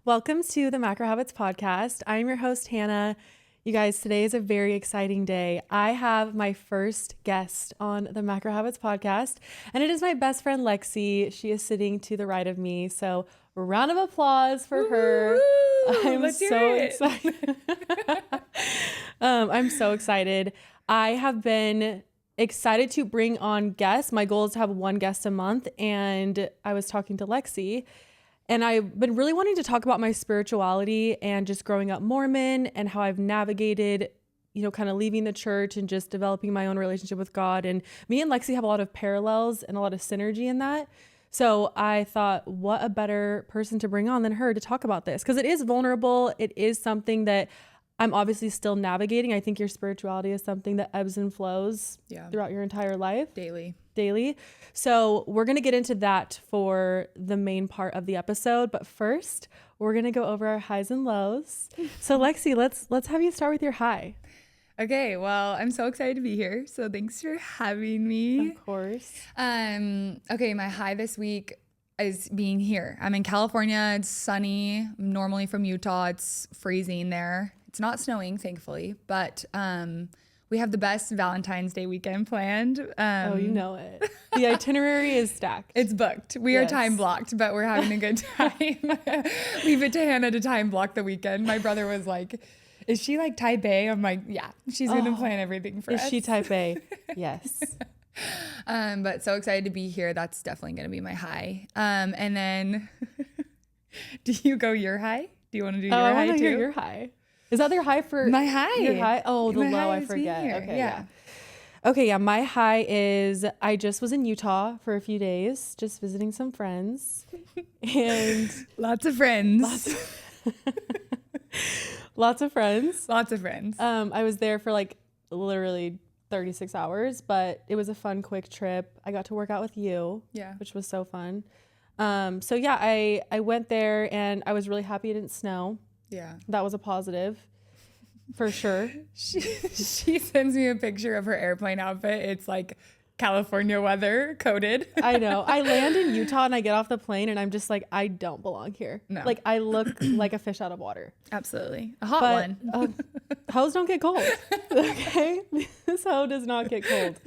Welcome to the Macro Habits Podcast. I'm your host, Hannah. You guys, today is a very exciting day. I have my first guest on the Macro Habits Podcast, and it is my best friend, Lexi. She is sitting to the right of me, so a round of applause for her. I'm so excited. I'm so excited. I have been excited to bring on guests. My goal is to have one guest a month, and I was talking to Lexi, and I've been really wanting to talk about my spirituality and just growing up Mormon and how I've navigated, kind of leaving the church and just developing my own relationship with God. And me and Lexi have a lot of parallels and a lot of synergy in that. So I thought, what a better person to bring on than her to talk about this? Because it is vulnerable. It is something that I'm obviously still navigating. I think your spirituality is something that ebbs and flows throughout your entire life. Daily. So we're going to get into that for the main part of the episode. But first, we're going to go over our highs and lows. So Lexi, let's have you start with your high. Okay, well, I'm so excited to be here. So thanks for having me. Of course. Okay, my high this week is being here. I'm in California. It's sunny. I'm normally from Utah. It's freezing there. It's not snowing, thankfully, but we have the best Valentine's Day weekend planned. Oh, you know it. The itinerary is stacked. It's booked. We are time blocked, but we're having a good time. Leave it to Hannah to time block the weekend. My brother was like, is she like type A? I'm like, yeah, she's going to plan everything for us. Is she type A? Yes. But so excited to be here. That's definitely going to be my high. And then do you go your high? Do you want to do your high too? I want to hear your high. Is that their high for my high? Your high? Oh, the my low, I forget. Okay, yeah. Okay, yeah. My high is I just was in Utah for a few days, just visiting some friends, and lots of friends. Lots of friends. I was there for like literally 36 hours, but it was a fun, quick trip. I got to work out with you, which was so fun. So yeah, I went there and I was really happy it didn't snow. Yeah. That was a positive for sure. She sends me a picture of her airplane outfit. It's like California weather coded. I know. I land in Utah and I get off the plane and I'm just like, I don't belong here. No. Like I look like a fish out of water. Absolutely. A hot one. Hoes don't get cold. Okay. This hoe does not get cold.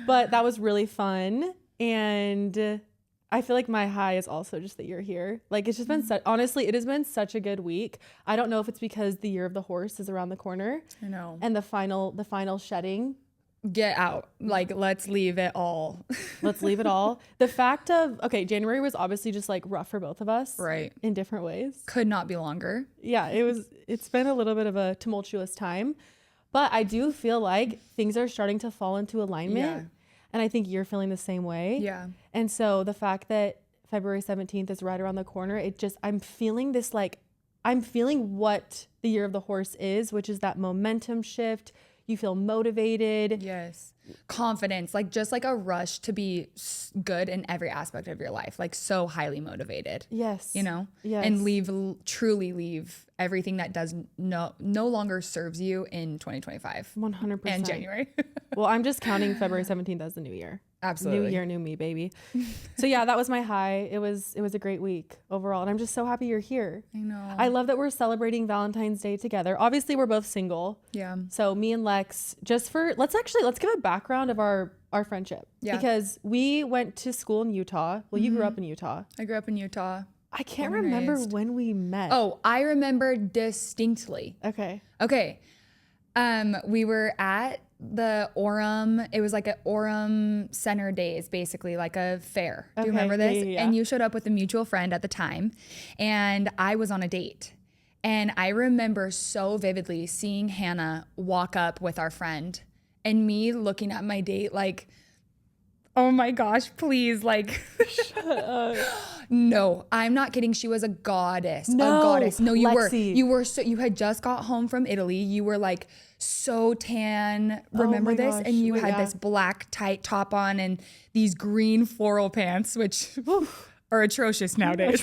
But that was really fun. And I feel like my high is also just that you're here. Like it's just been honestly, it has been such a good week. I don't know if it's because the year of the horse is around the corner. I know. And the final shedding. Get out. Like, let's leave it all. Let's leave it all. The fact of, January was obviously just like rough for both of us. Right. In different ways. Could not be longer. Yeah, it's been a little bit of a tumultuous time, but I do feel like things are starting to fall into alignment. Yeah. And I think you're feeling the same way. Yeah. And so the fact that February 17th is right around the corner, I'm feeling this, like, I'm feeling what the year of the horse is, which is that momentum shift. You feel motivated. Yes. Confidence, like just like a rush to be good in every aspect of your life, like so highly motivated. Yes. Yes. And truly leave everything that does no longer serves you in 2025. 100%. And January. Well, I'm just counting February 17th as the new year. Absolutely. New year, new me, baby. So yeah, that was my high. It was a great week overall. And I'm just so happy you're here. I know. I love that we're celebrating Valentine's Day together. Obviously, we're both single. Yeah. So me and Lex, let's give a background of our friendship. Yeah. Because we went to school in Utah. Well, you grew up in Utah. I grew up in Utah. I can't remember when we met. Oh, I remember distinctly. Okay. We were at the Orem. It was like an Orem Center Days, basically like a fair. Do you remember this? Yeah. And you showed up with a mutual friend at the time, and I was on a date. And I remember so vividly seeing Hannah walk up with our friend and me looking at my date like, oh my gosh, please, like, shut up. No, I'm not kidding. She was a goddess. No, a goddess. No, you Lexi. were so, you had just got home from Italy. You were like so tan. Remember this? gosh. And you had this black tight top on and these green floral pants, which Or atrocious nowadays.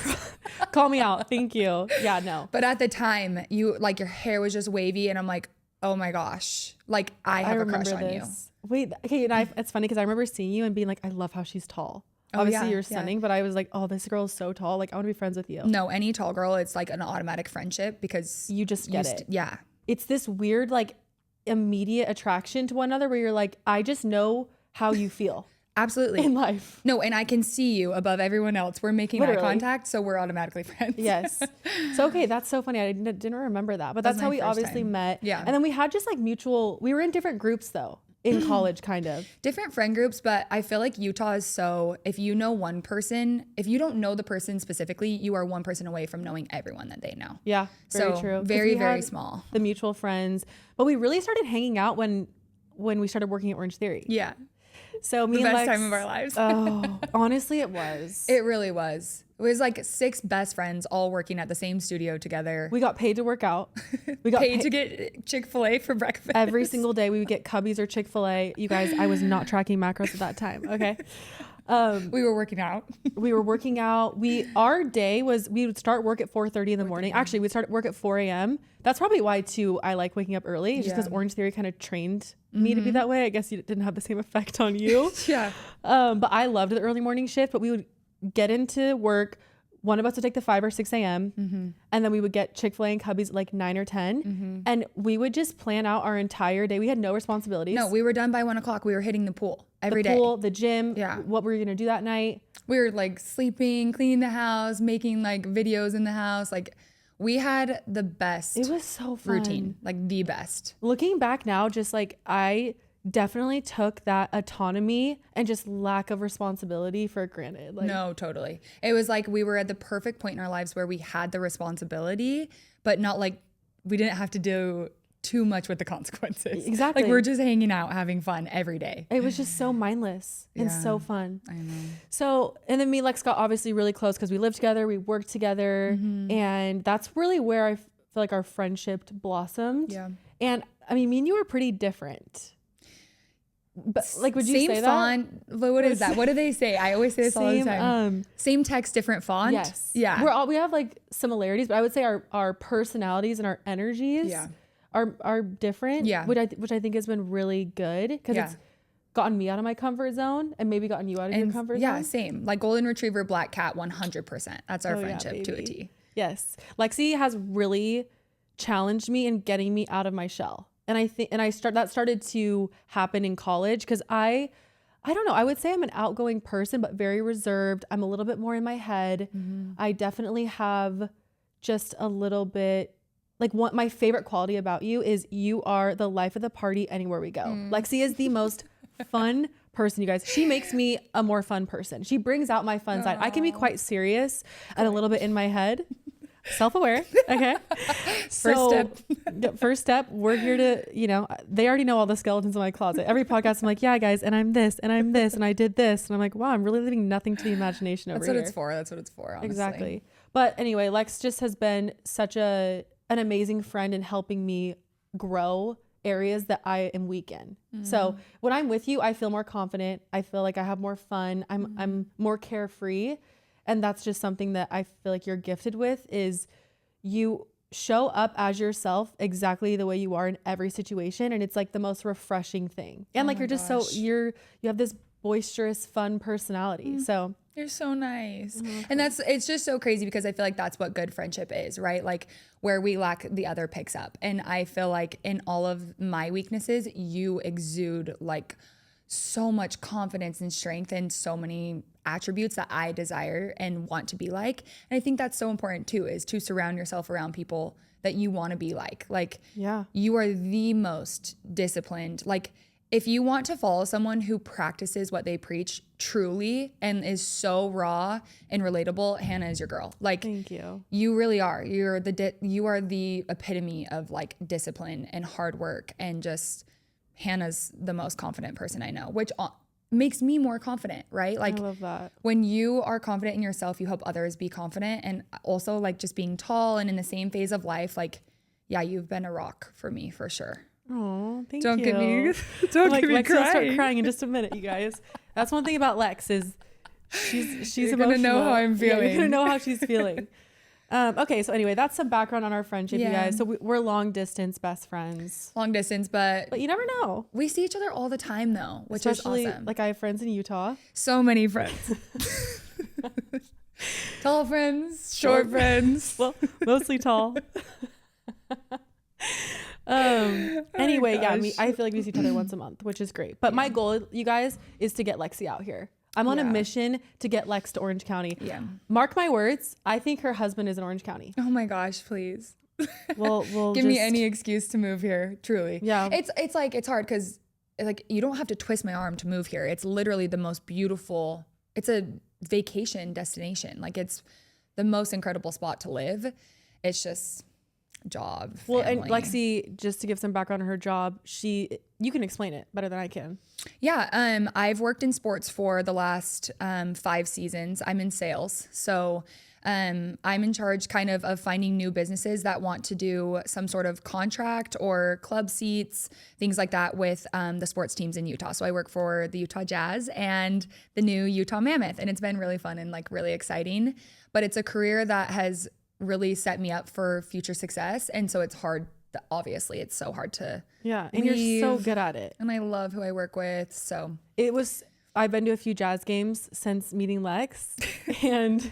Call me out. Thank you. Yeah, no. But at the time, you like your hair was just wavy, and I'm like, oh my gosh, like I have a crush on you. Wait, okay, and it's funny because I remember seeing you and being like, I love how she's tall. Oh, Obviously, yeah, you're stunning, but I was like, oh, this girl is so tall. Like, I want to be friends with you. No, any tall girl, it's like an automatic friendship because You just get it. Yeah. It's this weird, like, immediate attraction to one another where you're like, I just know how you feel Absolutely. in life. No, and I can see you above everyone else. We're making eye contact, so we're automatically friends. Yes. So, okay, that's so funny. I didn't remember that, but that's how we obviously met. Yeah. And then we had just like we were in different groups though, in college, kind of. Different friend groups, but I feel like Utah is so, if you know one person, if you don't know the person specifically, you are one person away from knowing everyone that they know. Yeah, very true. Very, very small. The mutual friends. But we really started hanging out when we started working at Orange Theory. Yeah. So me the and best Lex, time of our lives. Oh, honestly, it was. It really was. It was like 6 best friends all working at the same studio together. We got paid to work out. We got paid to get Chick-fil-A for breakfast. Every single day we would get Cubbies or Chick-fil-A. You guys, I was not tracking macros at that time. Okay. We were working out. We were working out. Our day was, we would start work at 4:30 in the morning. Actually, we'd start work at 4 a.m. That's probably why too I like waking up early, just because Orange Theory kind of trained me to be that way. I guess you didn't have the same effect on you. Yeah. But I loved the early morning shift, but we would get into work. One of us would take the 5 or 6 a.m. And then we would get Chick-fil-A and Cubbies at like 9 or 10. And we would just plan out our entire day. We had no responsibilities. No, we were done by 1 o'clock. We were hitting the pool every day. The pool, the gym, Yeah. what we were going to do that night. We were like sleeping, cleaning the house, making like videos in the house. Like we had the best It was so fun. routine, like the best. Looking back now, just like I definitely took that autonomy and just lack of responsibility for granted. Like, No, totally. It was like we were at the perfect point in our lives where we had the responsibility, but not like we didn't have to do too much with the consequences. Exactly. Like we're just hanging out, having fun every day. It was just so mindless and so fun. I know. So, and then me and Lex got obviously really close because we lived together, we worked together, and that's really where I feel like our friendship blossomed. Yeah. And I mean, me and you were pretty different. But like, would you Same say font, but what is that? What do they say? I always say this all the time. Same text, different font. Yes. Yeah. We have like similarities, but I would say our personalities and our energies are different. Yeah. Which I think has been really good because it's gotten me out of my comfort zone and maybe gotten you out of your comfort zone. Yeah, same. Like golden retriever, black cat, 100%. That's our friendship to a T. Yes. Lexi has really challenged me in getting me out of my shell. And that started to happen in college because I don't know, I would say I'm an outgoing person, but very reserved. I'm a little bit more in my head. I definitely have just a little bit, like my favorite quality about you is you are the life of the party anywhere we go. Lexi is the most fun person, you guys. She makes me a more fun person. She brings out my fun side. I can be quite serious and a little bit in my head. Self-aware. Okay. First step. We're here to, they already know all the skeletons in my closet. Every podcast, I'm like, yeah, guys, and I'm this, and I'm this, and I did this. And I'm like, wow, I'm really leaving nothing to the imagination over here. That's what it's for, honestly. Exactly. But anyway, Lex just has been such an amazing friend in helping me grow areas that I am weak in. So when I'm with you, I feel more confident. I feel like I have more fun. I'm more carefree. And that's just something that I feel like you're gifted with is you show up as yourself exactly the way you are in every situation. And it's like the most refreshing thing. And like, you're just you have this boisterous, fun personality. So you're so nice. And it's just so crazy because I feel like that's what good friendship is, right? Like where we lack, the other picks up. And I feel like in all of my weaknesses, you exude like so much confidence and strength and so many attributes that I desire and want to be like. And I think that's so important too, is to surround yourself around people that you want to be like. Like, you are the most disciplined. Like, if you want to follow someone who practices what they preach truly and is so raw and relatable, Hannah is your girl. Like, thank you. You really are. You are the epitome of like discipline and hard work, and just Hannah's the most confident person I know, which makes me more confident, right? Like, I love that. When you are confident in yourself, you help others be confident. And also like just being tall and in the same phase of life, like, yeah, you've been a rock for me for sure. Oh, thank you. Don't get me Lex will start crying in just a minute, you guys. That's one thing about Lex is She's You're emotional. gonna know how I'm Yeah, feeling. you're gonna know how she's feeling. Okay, so anyway, that's some background on our friendship, you Yeah. guys. So we're long distance best friends, Long distance, but but you never know. we see each other all the time though, which Especially is awesome. like I have friends in Utah. So many friends. Tall friends, short friends. Well, mostly tall. Anyway, yeah, gosh. I feel like we see each other once a month, which is great. But my goal, you guys, is to get Lexi out here. I'm on a Yeah. mission to get Lex to Orange County. Yeah. Mark my words, I think her husband is in Orange County. Oh my gosh, please. We'll Give me just- any excuse to move here, truly. Yeah. It's like it's hard because like you don't have to twist my arm to move here. It's literally the most beautiful. It's a vacation destination. Like it's the most incredible spot to live. It's just job. Well, family. and Lexi, just to give some background on her job, you can explain it better than I can. Yeah, I've worked in sports for the last 5 seasons. I'm in sales. So I'm in charge kind of finding new businesses that want to do some sort of contract or club seats, things like that with the sports teams in Utah. So I work for the Utah Jazz and the new Utah Mammoth. And it's been really fun and like really exciting. But it's a career that has really set me up for future success. And so it's hard. Obviously, it's so hard to Yeah, and you're so leave. good at it. And I love who I work with. So I've been to a few Jazz games since meeting Lex, and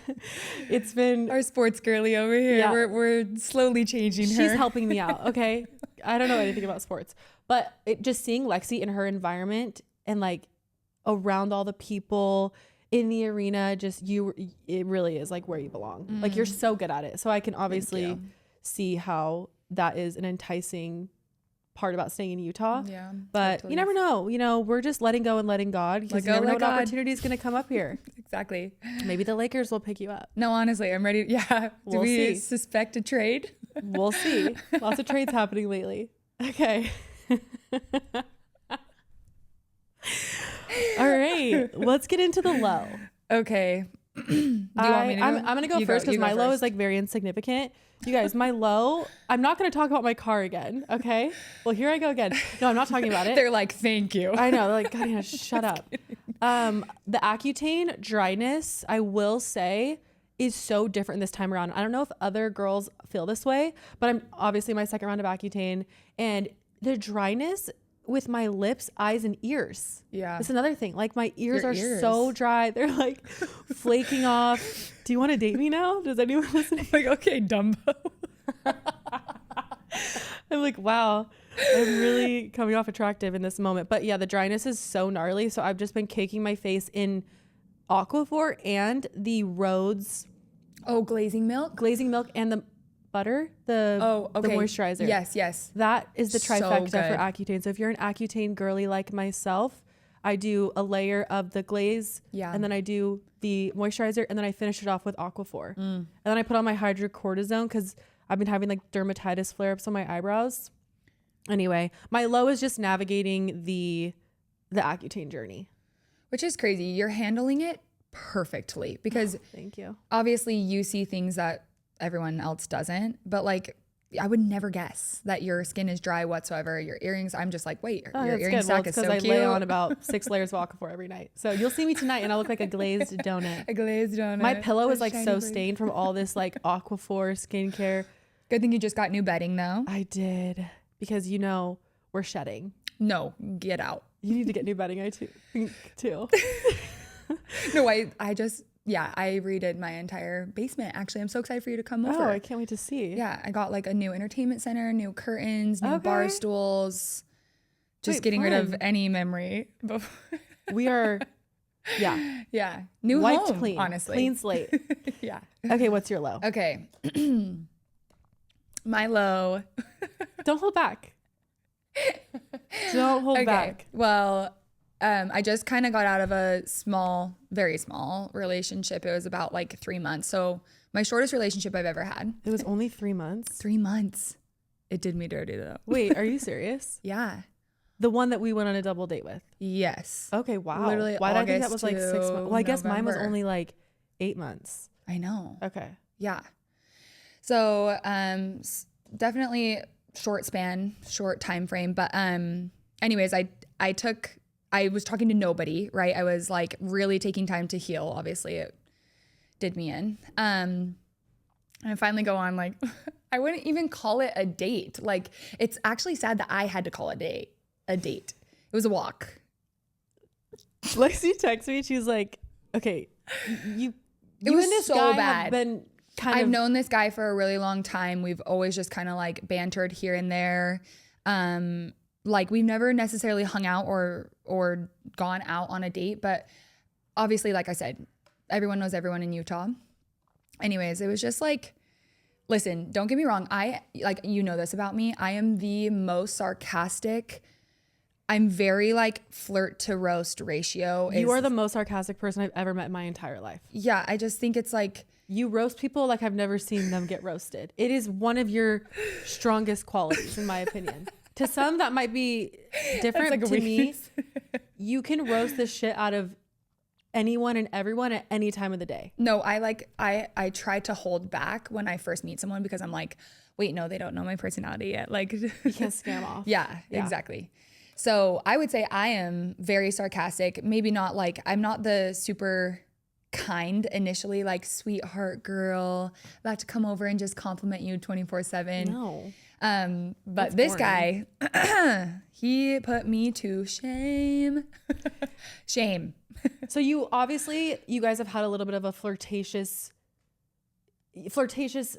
it's been our sports girly over here. Yeah. We're slowly changing her. she's helping me out. Okay, I don't know anything about sports, but just seeing Lexi in her environment and like around all the people in the arena, it really is like where you belong. Like you're so good at it. So I can obviously see how that is an enticing part about staying in Utah. Yeah. But totally. you never know. You know, we're just letting go and letting God, because you Let go, never know let what God. opportunity is going to come up here. Exactly. Maybe the Lakers will pick you up. No, honestly, I'm ready. Yeah. Do We'll we see. suspect a trade? We'll see. Lots of trades happening lately. Okay. All right. Let's get into the low. Okay. Do you want me to I'm going to go You first because you my low first. is like very insignificant. You guys, my low, I'm not going to talk about my car again. Okay. Well, here I go again. No, I'm not talking about it. They're like, thank you. I know. They're like, God, yeah, shut up. The Accutane dryness, I will say, is so different this time around. I don't know if other girls feel this way, but I'm obviously my second round of Accutane, and the dryness with my lips, eyes, and ears. Yeah. That's another thing. Like my ears Your are ears. so dry. They're like flaking off. Do you want to date me now? Does anyone listening? Like, okay, Dumbo. I'm like, wow, I'm really coming off attractive in this moment. But yeah, the dryness is so gnarly. So I've just been caking my face in Aquaphor and the Rhodes Oh, glazing milk? glazing milk and the butter, the moisturizer. Yes. That is the So trifecta for good. Accutane. So if you're an Accutane girly like myself, I do a layer of the glaze, Yeah. and then I do the moisturizer, and then I finish it off with Aquaphor. And then I put on my hydrocortisone because I've been having like dermatitis flare-ups on my eyebrows. Anyway, my low is just navigating the Accutane journey. Which is crazy. You're handling it perfectly because Thank you. obviously you see things that everyone else doesn't, but like I would never guess that your skin is dry whatsoever. Your earrings, I'm just like, wait, Oh, your that's earring good. Well, sack it's is so because I cute. lay on about 6 layers of Aquaphor every night. So you'll see me tonight, and I look like a glazed donut. A glazed donut. My pillow is A like shiny so glaze. stained from all this like Aquaphor skincare. Good thing you just got new bedding though. I did, because we're shedding. No, get out. You need to get new bedding, I think too. No, I redid my entire basement. Actually, I'm so excited for you to come over. Oh, I can't wait to see. Yeah, I got like a new entertainment center, new curtains, new Okay. bar stools. Just Wait, getting rid of fun. any memory. We are, yeah, Yeah, new wiped home, clean, honestly. clean slate. Yeah. Okay, what's your low? Okay. My low. Don't hold back. Don't hold Okay. back. Well, I just kind of got out of a very small relationship. It was about like 3 months. So my shortest relationship I've ever had. It was only 3 months. 3 months. It did me dirty though. Wait, are you serious? Yeah. The one that we went on a double date with. Yes. Okay, wow. Literally Why did I think that August was like 6 to months? Well, I guess mine was November. only like 8 months. I know. Okay. Yeah. So short time frame, but anyways, I I was talking to nobody, right? I was like really taking time to heal. Obviously it did me in. And I finally go on like, I wouldn't even call it a date. Like, it's actually sad that I had to call it a date. It was a walk. Lexi texted me. She was like, okay, you It was and this so guy bad. have been I've known this guy for a really long time. We've always just kind of like bantered here and there. Like we've never necessarily hung out or gone out on a date, but obviously, like I said, everyone knows everyone in Utah. Anyways, it was just like, listen, don't get me wrong. You know this about me. I am the most sarcastic. I'm very like flirt to roast ratio. You are the most sarcastic person I've ever met in my entire life. Yeah, I just think it's like, you roast people like I've never seen them get roasted. It is one of your strongest qualities, in my opinion. To some, that might be different. That's like a to me, weakness. you can roast the shit out of anyone and everyone at any time of the day. No, I try to hold back when I first meet someone because I'm like, wait, no, they don't know my personality yet. Like, You can't scam off. Yeah, exactly. So I would say I am very sarcastic. Maybe not like, I'm not the super kind initially, like sweetheart girl, about to come over and just compliment you 24/7. No. But That's this boring. guy, he put me to shame. Shame. So you guys have had a little bit of a flirtatious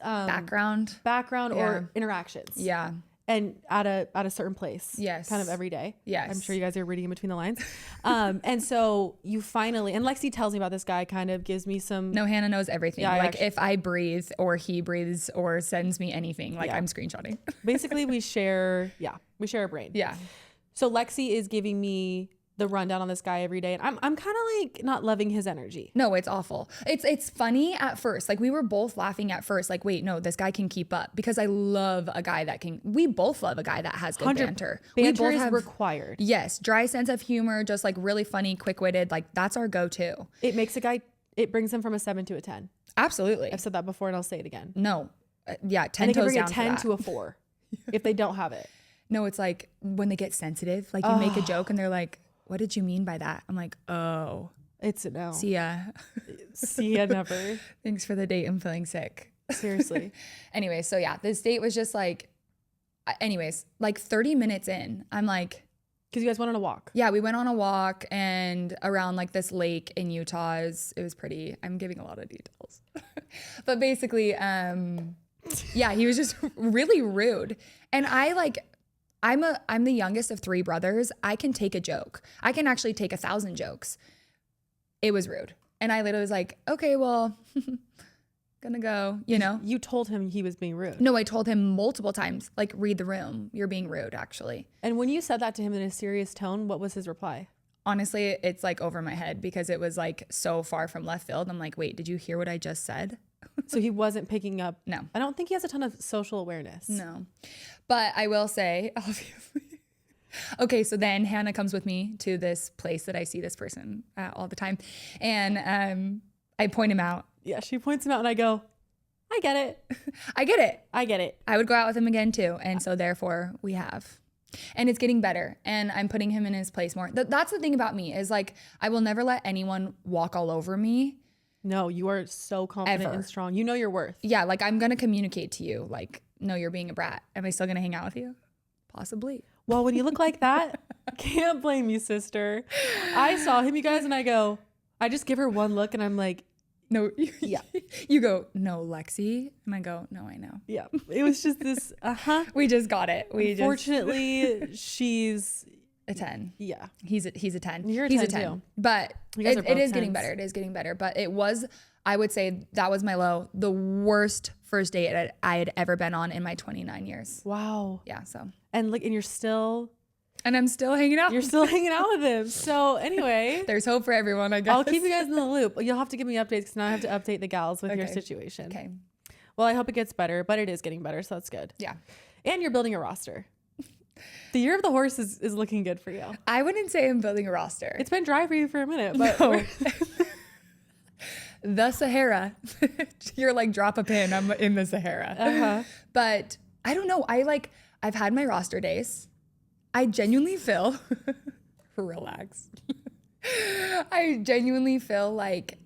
Background. or interactions. Yeah. And at a certain place. Yes. Kind of every day. Yes. I'm sure you guys are reading in between the lines. And so you finally, and Lexi tells me about this guy, kind of gives me some. No, Hannah knows everything. Yeah, like if I breathe or he breathes or sends me anything, like Yeah. I'm screenshotting. Basically, we share a brain. Yeah. So Lexi is giving me the rundown on this guy every day, and I'm kind of like not loving his energy. No, it's awful. It's funny at first. Like we were both laughing at first. Like, wait, no, this guy can keep up because I love a guy that can. We both love a guy that has good banter. We Banter both is have required. Yes, dry sense of humor, just like really funny, quick-witted. Like that's our go-to. It brings him from a 7 to a 10. Absolutely. I've said that before, and I'll say it again. No, yeah, 10 And they can toes bring a down 10 for to that. a 4 if they don't have it. No, it's like when they get sensitive. Like you make a joke and they're like, "What did you mean by that?" I'm like, "Oh, It's a no. see ya. See ya never. Thanks for the date. I'm feeling sick." Seriously. Anyway, so yeah, this date was just like, like 30 minutes in, I'm like, Because you guys went on a walk. yeah, we went on a walk and around like this lake in Utah. It was pretty. I'm giving a lot of details, but basically, yeah, he was just really rude, and I'm the youngest of 3 brothers. I can take a joke. I can actually take 1,000 jokes. It was rude, and I literally was like, okay, well, gonna go. You know. You told him he was being rude. No, I told him multiple times, like, read the room. You're being rude, actually. And when you said that to him in a serious tone, what was his reply? Honestly, it's like over my head because it was like so far from left field. I'm like, wait, did you hear what I just said? So he wasn't picking up. No. I don't think he has a ton of social awareness. No. But I will say, obviously. Okay, so then Hannah comes with me to this place that I see this person at all the time. And I point him out. Yeah, she points him out and I go, I get it. I get it. I get it. I would go out with him again too. And so therefore we have. And it's getting better. And I'm putting him in his place more. That's the thing about me is like, I will never let anyone walk all over me. No, you are so confident Ever. and strong. You know your worth. Yeah, like I'm going to communicate to you. Like, no, you're being a brat. Am I still going to hang out with you? Possibly. Well, when you look like that, can't blame you, sister. I saw him, you guys, and I just give her one look and I'm like, No, yeah. You go, no, Lexi. And I go, no, I know. Yeah. It was just this, We just got it. Fortunately, she's a 10. Yeah. He's a 10. You're a He's 10 a 10. too. But You guys are it both is getting 10s. better. It is getting better. But it was, I would say that was my low. The worst first date I had ever been on in my 29 years. Wow. Yeah. So. And look, and you're still I'm still hanging out. You're still hanging out with him. So anyway, There's hope for everyone, I guess. I'll keep you guys in the loop. You'll have to give me updates because now I have to update the gals with your Okay. situation. Okay. Well, I hope it gets better, but it is getting better, so that's good. Yeah. And you're building a roster. The year of the horse is looking good for you. I wouldn't say I'm building a roster. It's been dry for you for a minute, but No. The Sahara. You're like, drop a pin. I'm in the Sahara. But I don't know. I've had my roster days. I genuinely feel Relax. I genuinely feel like,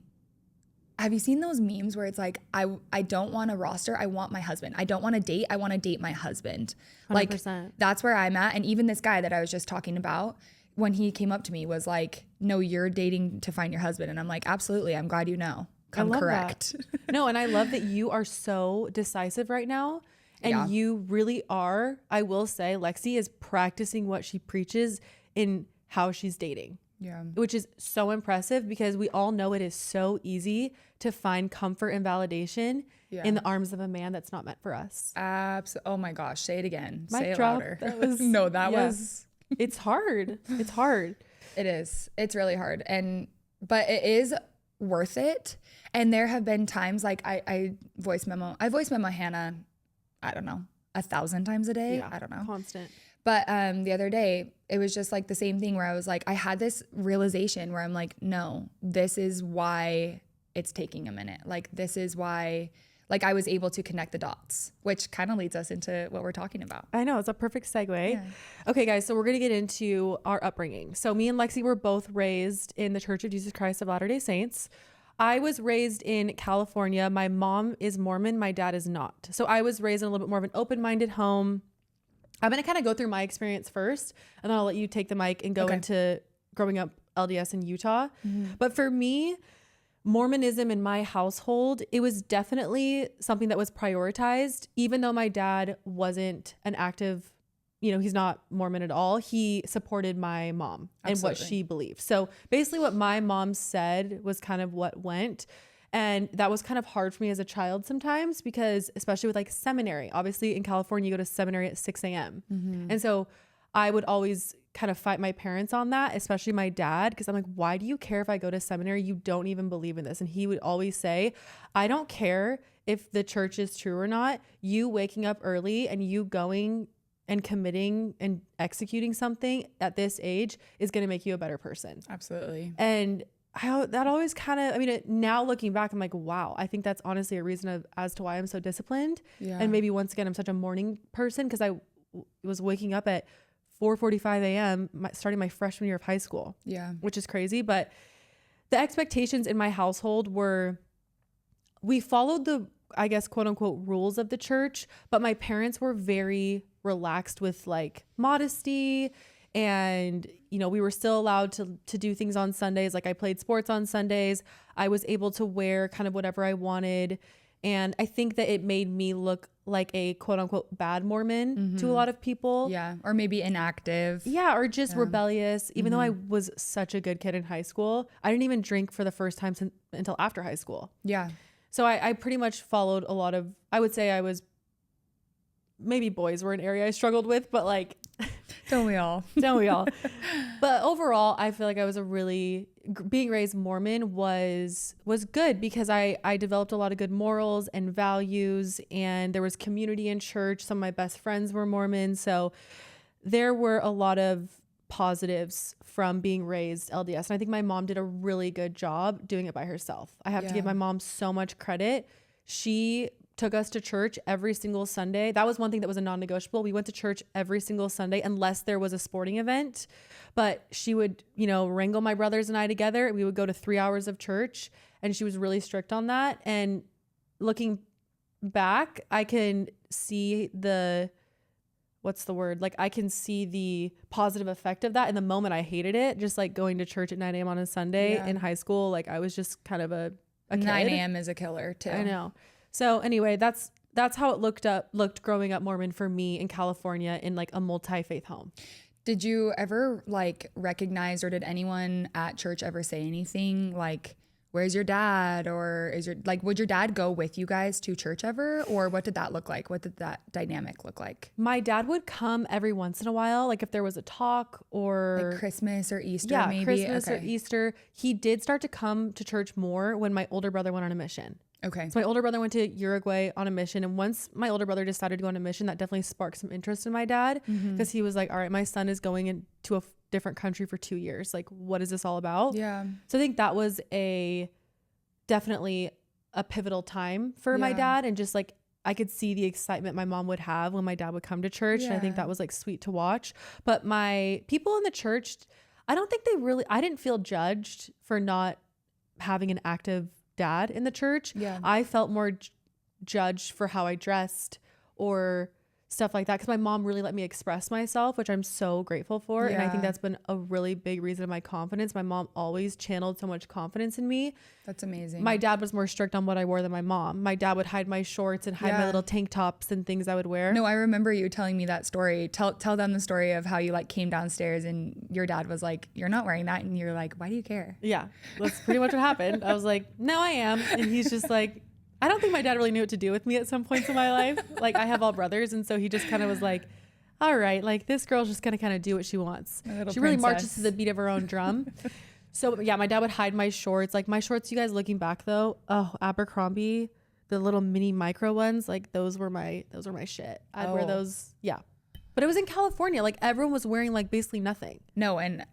have you seen those memes where it's like, I don't want a roster, I want my husband. I don't want to date, I want to date my husband. 100%. Like, that's where I'm at. And even this guy that I was just talking about, when he came up to me, was like, no, you're dating to find your husband. And I'm like, absolutely, I'm glad you know. Come correct. No, and I love that you are so decisive right now. And you really are. I will say, Lexi is practicing what she preaches in how she's dating. Yeah. Which is so impressive, because we all know it is so easy to find comfort and validation in the arms of a man that's not meant for us. Oh my gosh. Say it again. Mic Say it drop. louder. That was, that was. It's hard. It's hard. It is. It's really hard. But it is worth it. And there have been times like I voice memo Hannah, I don't know, 1,000 times a day. I don't know. Constant. But the other day, it was just like the same thing where I was like, I had this realization where I'm like, no, this is why it's taking a minute. Like, this is why, like, I was able to connect the dots, which kind of leads us into what we're talking about. I know, it's a perfect segue. Yeah. Okay, guys, so we're going to get into our upbringing. So me and Lexi were both raised in the Church of Jesus Christ of Latter-day Saints. I was raised in California. My mom is Mormon. My dad is not. So I was raised in a little bit more of an open-minded home. I'm going to kind of go through my experience first, and then I'll let you take the mic and go into growing up LDS in Utah. Mm-hmm. But for me, Mormonism in my household, it was definitely something that was prioritized, even though my dad wasn't an active, he's not Mormon at all. He supported my mom and what she believed. So basically what my mom said was kind of what went. And that was kind of hard for me as a child sometimes, because especially with like seminary, obviously in California, you go to seminary at 6 a.m. Mm-hmm. And so I would always kind of fight my parents on that, especially my dad, because I'm like, why do you care if I go to seminary? You don't even believe in this. And he would always say, I don't care if the church is true or not. You waking up early and you going and committing and executing something at this age is going to make you a better person. Absolutely. And that always kind of, now looking back, I'm like, wow, I think that's honestly a reason as to why I'm so disciplined. Yeah. And maybe once again, I'm such a morning person, because I was waking up at 4:45 a.m. starting my freshman year of high school. Yeah. Which is crazy. But the expectations in my household were, we followed the, I guess, quote unquote, rules of the church, but my parents were very relaxed with like modesty. And, we were still allowed to do things on Sundays. Like I played sports on Sundays. I was able to wear kind of whatever I wanted. And I think that it made me look like a quote unquote bad Mormon to a lot of people. Yeah. Or maybe inactive. Yeah. Or just rebellious. Even though I was such a good kid in high school, I didn't even drink for the first time until after high school. Yeah. So I pretty much followed a lot of, I would say I was, maybe boys were an area I struggled with, but like, don't we all? Don't we all? But overall, I feel like I was being raised Mormon was good, because I developed a lot of good morals and values, and there was community in church. Some of my best friends were Mormon. So there were a lot of positives from being raised LDS. And I think my mom did a really good job doing it by herself. I have to give my mom so much credit. She took us to church every single Sunday. That was one thing that was a non-negotiable. We went to church every single Sunday unless there was a sporting event. But she would, wrangle my brothers and I together. We would go to 3 hours of church, and she was really strict on that. And looking back, I can see I can see the positive effect of that. In the moment, I hated it. Just like going to church at 9 a.m. on a Sunday in high school. Like I was just kind of a kid. 9 a.m. is a killer too. I know. So anyway, that's how it looked growing up Mormon for me in California in like a multi-faith home. Did you ever like recognize, or did anyone at church ever say anything like, where's your dad? Or would your dad go with you guys to church ever? Or what did that look like? What did that dynamic look like? My dad would come every once in a while, like if there was a talk or like Christmas or Easter, maybe. Christmas or Easter. He did start to come to church more when my older brother went on a mission. Okay. So my older brother went to Uruguay on a mission. And once my older brother decided to go on a mission, that definitely sparked some interest in my dad, because he was like, all right, my son is going into a different country for 2 years. Like, what is this all about? Yeah. So I think that was definitely a pivotal time for my dad. And just like, I could see the excitement my mom would have when my dad would come to church. And I think that was like sweet to watch. But my people in the church, I don't think I didn't feel judged for not having an active dad in the church. Yeah. I felt more judged for how I dressed or stuff like that, because my mom really let me express myself, which I'm so grateful for. And I think that's been a really big reason of my confidence. My mom always channeled so much confidence in me. That's amazing. My dad was more strict on what I wore than my mom. My dad would hide my shorts and hide my little tank tops and things I would wear. No, I remember you telling me that story. Tell them the story of how you like came downstairs and your dad was like, "You're not wearing that," and you're like, "Why do you care?" Yeah, that's pretty much what happened. I was like, "No, I am," and he's just like, I don't think my dad really knew what to do with me at some points in my life. Like, I have all brothers, and so he just kind of was like, all right, like, this girl's just gonna kind of do what she wants. She really marches to the beat of her own drum. So yeah, my dad would hide my shorts. Like, my shorts, you guys looking back though, oh, Abercrombie, the little mini micro ones, like those were my shit. I'd wear those. Yeah. But it was in California. Like, everyone was wearing like basically nothing. No, and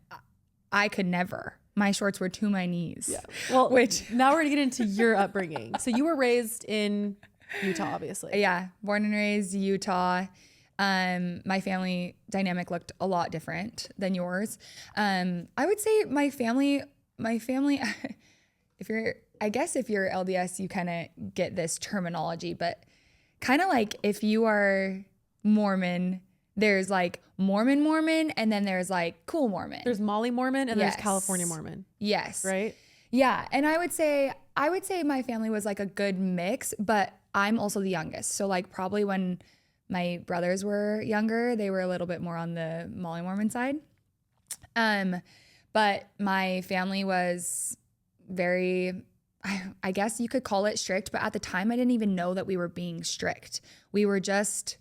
I could never. My shorts were to my knees. Yeah. Well, now we're gonna get into your upbringing. So you were raised in Utah, obviously. Yeah, born and raised Utah. My family dynamic looked a lot different than yours. I would say my family, if you're LDS, you kind of get this terminology, but kind of like if you are Mormon, there's like Mormon, and then there's like cool Mormon. There's Molly Mormon and there's California Mormon. Yes. Right? Yeah. And I would say my family was like a good mix, but I'm also the youngest. So like probably when my brothers were younger, they were a little bit more on the Molly Mormon side. But my family was very, I guess you could call it strict, but at the time I didn't even know that we were being strict. We were just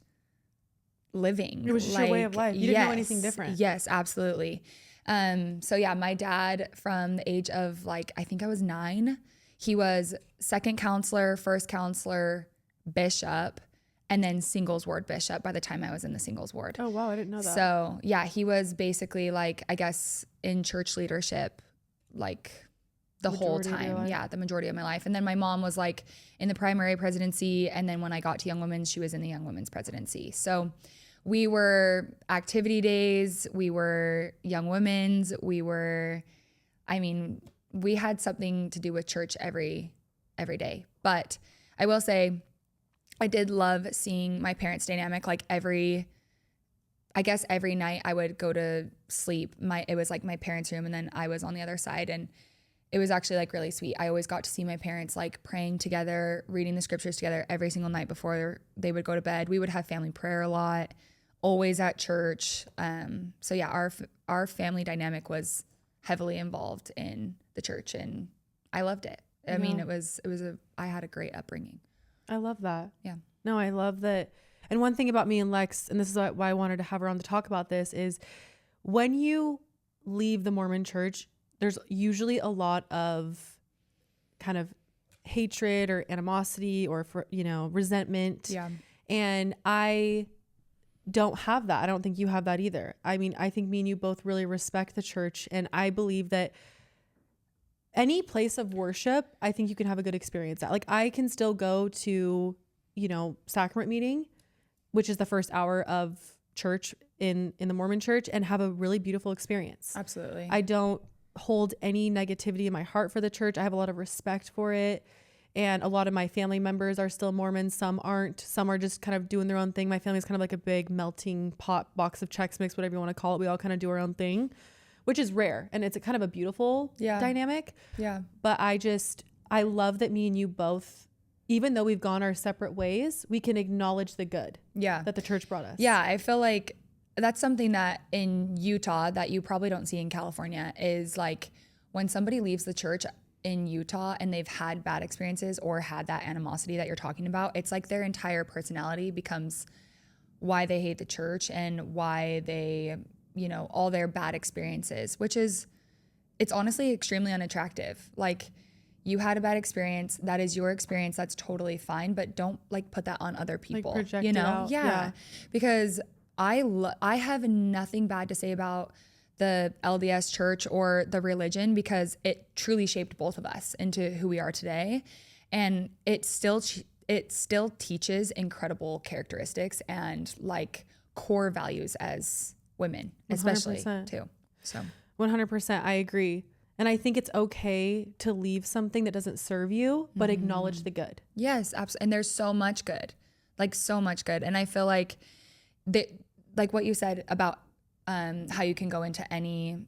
living. It was just your way of life. You didn't know anything different. Yes, absolutely. So yeah, my dad from the age of like, I think I was 9, he was second counselor, first counselor, bishop, and then singles ward bishop by the time I was in the singles ward. Oh, wow. I didn't know that. So yeah, he was basically like, I guess in church leadership, like the whole time. Yeah, the majority of my life. And then my mom was like in the primary presidency. And then when I got to Young Women's, she was in the Young Women's presidency. So we were activity days, we were Young Women's, we had something to do with church every day. But I will say, I did love seeing my parents' dynamic. Like every night I would go to sleep. It was like my parents' room and then I was on the other side. And it was actually like really sweet. I always got to see my parents like praying together, reading the scriptures together every single night before they would go to bed. We would have family prayer a lot, always at church. So yeah, our family dynamic was heavily involved in the church and I loved it. I mean, I had a great upbringing. I love that. Yeah. No, I love that. And one thing about me and Lex, and this is why I wanted to have her on to talk about this, is when you leave the Mormon church, there's usually a lot of kind of hatred or animosity or, resentment. Yeah. And I don't have that. I don't think you have that either. I mean, I think me and you both really respect the church. And I believe that any place of worship, I think you can have a good experience at. Like, I can still go to, sacrament meeting, which is the first hour of church in the Mormon church, and have a really beautiful experience. Absolutely. I don't hold any negativity in my heart for the church. I have a lot of respect for it. And a lot of my family members are still Mormons. Some aren't. Some are just kind of doing their own thing. My family is kind of like a big melting pot, box of Chex Mix, whatever you want to call it. We all kind of do our own thing, which is rare. And it's a kind of a beautiful dynamic. Yeah. But I love that me and you both, even though we've gone our separate ways, we can acknowledge the good that the church brought us. Yeah. I feel like that's something that in Utah that you probably don't see in California is like when somebody leaves the church in Utah and they've had bad experiences or had that animosity that you're talking about, it's like their entire personality becomes why they hate the church and why they, all their bad experiences, it's honestly extremely unattractive. Like, you had a bad experience, that is your experience, that's totally fine, but don't like put that on other people. Like project it out. Yeah. Because I have nothing bad to say about the LDS church or the religion because it truly shaped both of us into who we are today. And it still teaches incredible characteristics and like core values as women, especially 100%. too. So 100%. I agree. And I think it's okay to leave something that doesn't serve you, but acknowledge the good. Yes, absolutely. And there's so much good, like so much good. And I feel like that, like what you said about how you can go into any,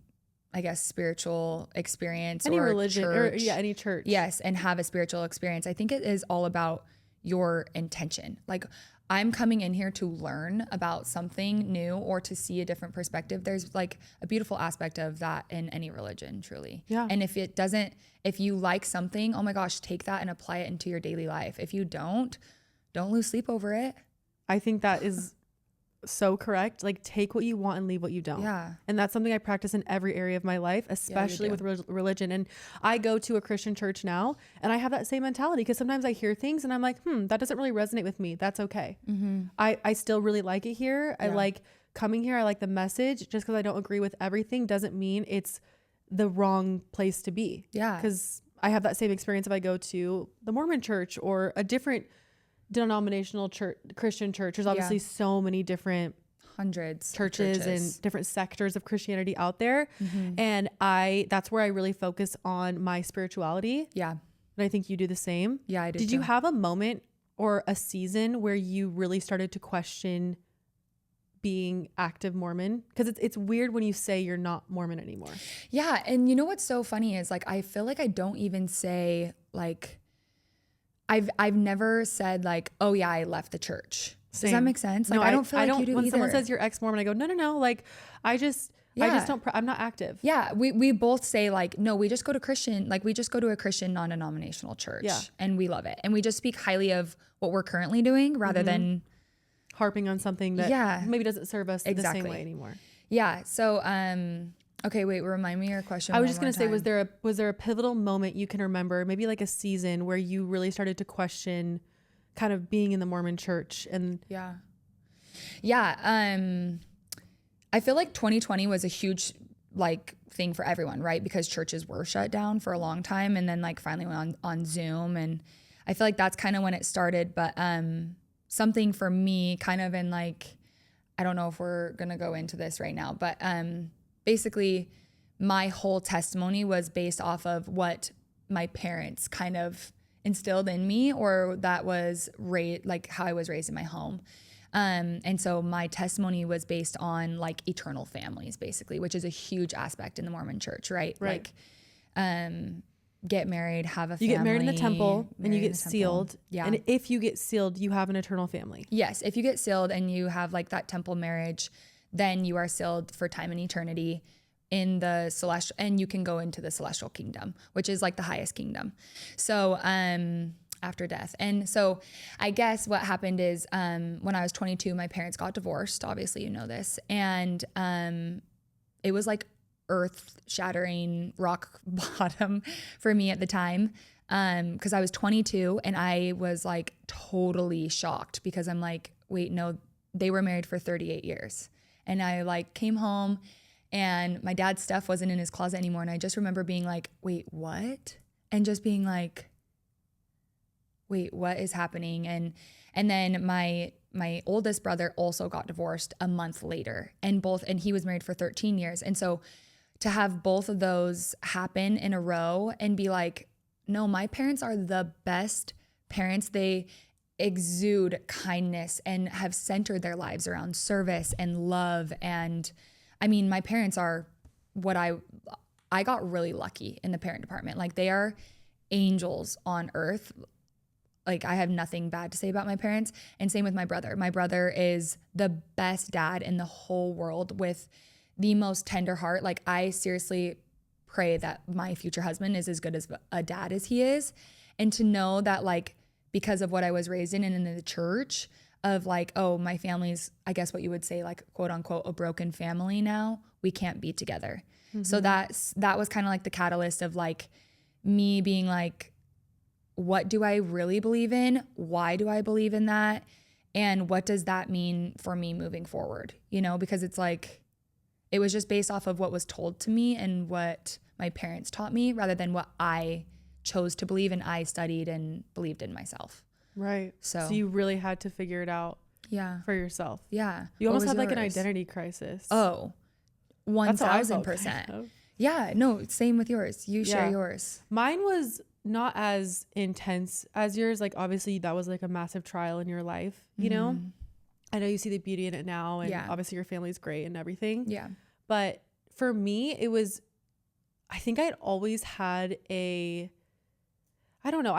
I guess, spiritual experience, Any or religion, or church. any church. Yes, and have a spiritual experience. I think it is all about your intention. Like, I'm coming in here to learn about something new or to see a different perspective. There's like a beautiful aspect of that in any religion, truly. Yeah. And if you like something, oh my gosh, take that and apply it into your daily life. If you don't lose sleep over it. I think that is so correct. Like, take what you want and leave what you don't. Yeah. And that's something I practice in every area of my life, especially with religion. And I go to a Christian church now, and I have that same mentality, because sometimes I hear things and I'm like, that doesn't really resonate with me. That's okay. I still really like it here. I like coming here. I like the message. Just because I don't agree with everything doesn't mean it's the wrong place to be. Yeah. Because I have that same experience if I go to the Mormon church or a different denominational church, Christian church. There's obviously so many different hundreds churches and different sectors of Christianity out there. And that's where I really focus on my spirituality. Yeah. And I think you do the same. Yeah, I do. Did you have a moment or a season where you really started to question being active Mormon? Because it's weird when you say you're not Mormon anymore. Yeah. And you know what's so funny is, like, I feel like I don't even say, like, I've never said like, oh yeah, I left the church. Same. Does that make sense? Like, No, I don't feel like you do when either. someone says you're ex-Mormon, I go, no. Like, I just don't, I'm not active. Yeah. We both say like, no, we just go to a Christian non-denominational church. Yeah. And we love it. And we just speak highly of what we're currently doing rather than harping on something that maybe doesn't serve us the same way anymore. Yeah. So, okay, wait, remind me your question. I was just going to say, was there a pivotal moment you can remember, maybe like a season where you really started to question kind of being in the Mormon church? And I feel like 2020 was a huge like thing for everyone, right? Because churches were shut down for a long time, and then like finally went on Zoom, and I feel like that's kind of when it started. But something for me kind of in like, I don't know if we're going to go into this right now, but basically, my whole testimony was based off of what my parents kind of instilled in me, or that was like how I was raised in my home. And so my testimony was based on like eternal families, basically, which is a huge aspect in the Mormon church, right? Like, get married, have a family. You get married in the temple and you get sealed. Yeah. And if you get sealed, you have an eternal family. Yes. If you get sealed and you have like that temple marriage, then you are sealed for time and eternity in the celestial, and you can go into the celestial kingdom, which is like the highest kingdom. So, after death. And so I guess what happened is, when I was 22, my parents got divorced. Obviously, you know this. And, it was like earth shattering rock bottom for me at the time. Cause I was 22 and I was like totally shocked, because I'm like, wait, no, they were married for 38 years. And I like came home and my dad's stuff wasn't in his closet anymore. And I just remember being like, wait, what? And just being like, wait, what is happening? And then my oldest brother also got divorced a month later, and he was married for 13 years. And so to have both of those happen in a row and be like, no, my parents are the best parents. They exude kindness and have centered their lives around service and love. And I mean, my parents are what I got really lucky in the parent department. Like, they are angels on earth. Like, I have nothing bad to say about my parents. And same with my brother. My brother is the best dad in the whole world, with the most tender heart. Like, I seriously pray that my future husband is as good as a dad as he is. And to know that, like, because of what I was raised in and in the church, of like, oh, my family's, I guess what you would say, like, quote unquote, a broken family now, we can't be together. Mm-hmm. So that was kind of like the catalyst of like me being like, what do I really believe in? Why do I believe in that? And what does that mean for me moving forward? You know, because it's like, it was just based off of what was told to me and what my parents taught me, rather than what I chose to believe and I studied and believed in myself. Right. So you really had to figure it out. Yeah. For yourself. Yeah. You almost had like an identity crisis. Oh, That's how I felt 1000%. kind of. Yeah, no, same with yours. You share Yeah. yours. Mine was not as intense as yours. Like, obviously that was like a massive trial in your life, you know? I know you see the beauty in it now, and obviously your family's great and everything. Yeah. But for me, it was, I think I'd always had I don't know.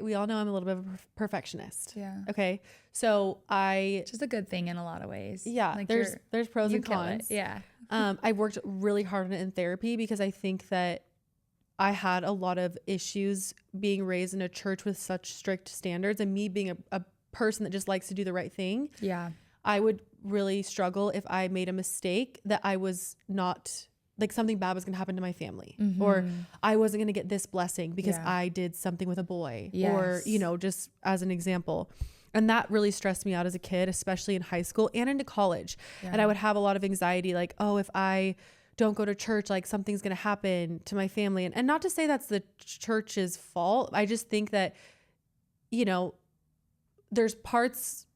We all know I'm a little bit of a perfectionist. Yeah. Okay. So Which is a good thing in a lot of ways. yeah, Like there's pros you and kill cons. it. Yeah. I worked really hard on it in therapy because I think that I had a lot of issues being raised in a church with such strict standards, and me being a person that just likes to do the right thing. Yeah. I would really struggle if I made a mistake that I was not, like, something bad was going to happen to my family, or I wasn't going to get this blessing because I did something with a boy, or, you know, just as an example. And that really stressed me out as a kid, especially in high school and into college. And I would have a lot of anxiety, like, oh, if I don't go to church, like, something's going to happen to my family. And not to say that's the church's fault. I just think that, you know, there's parts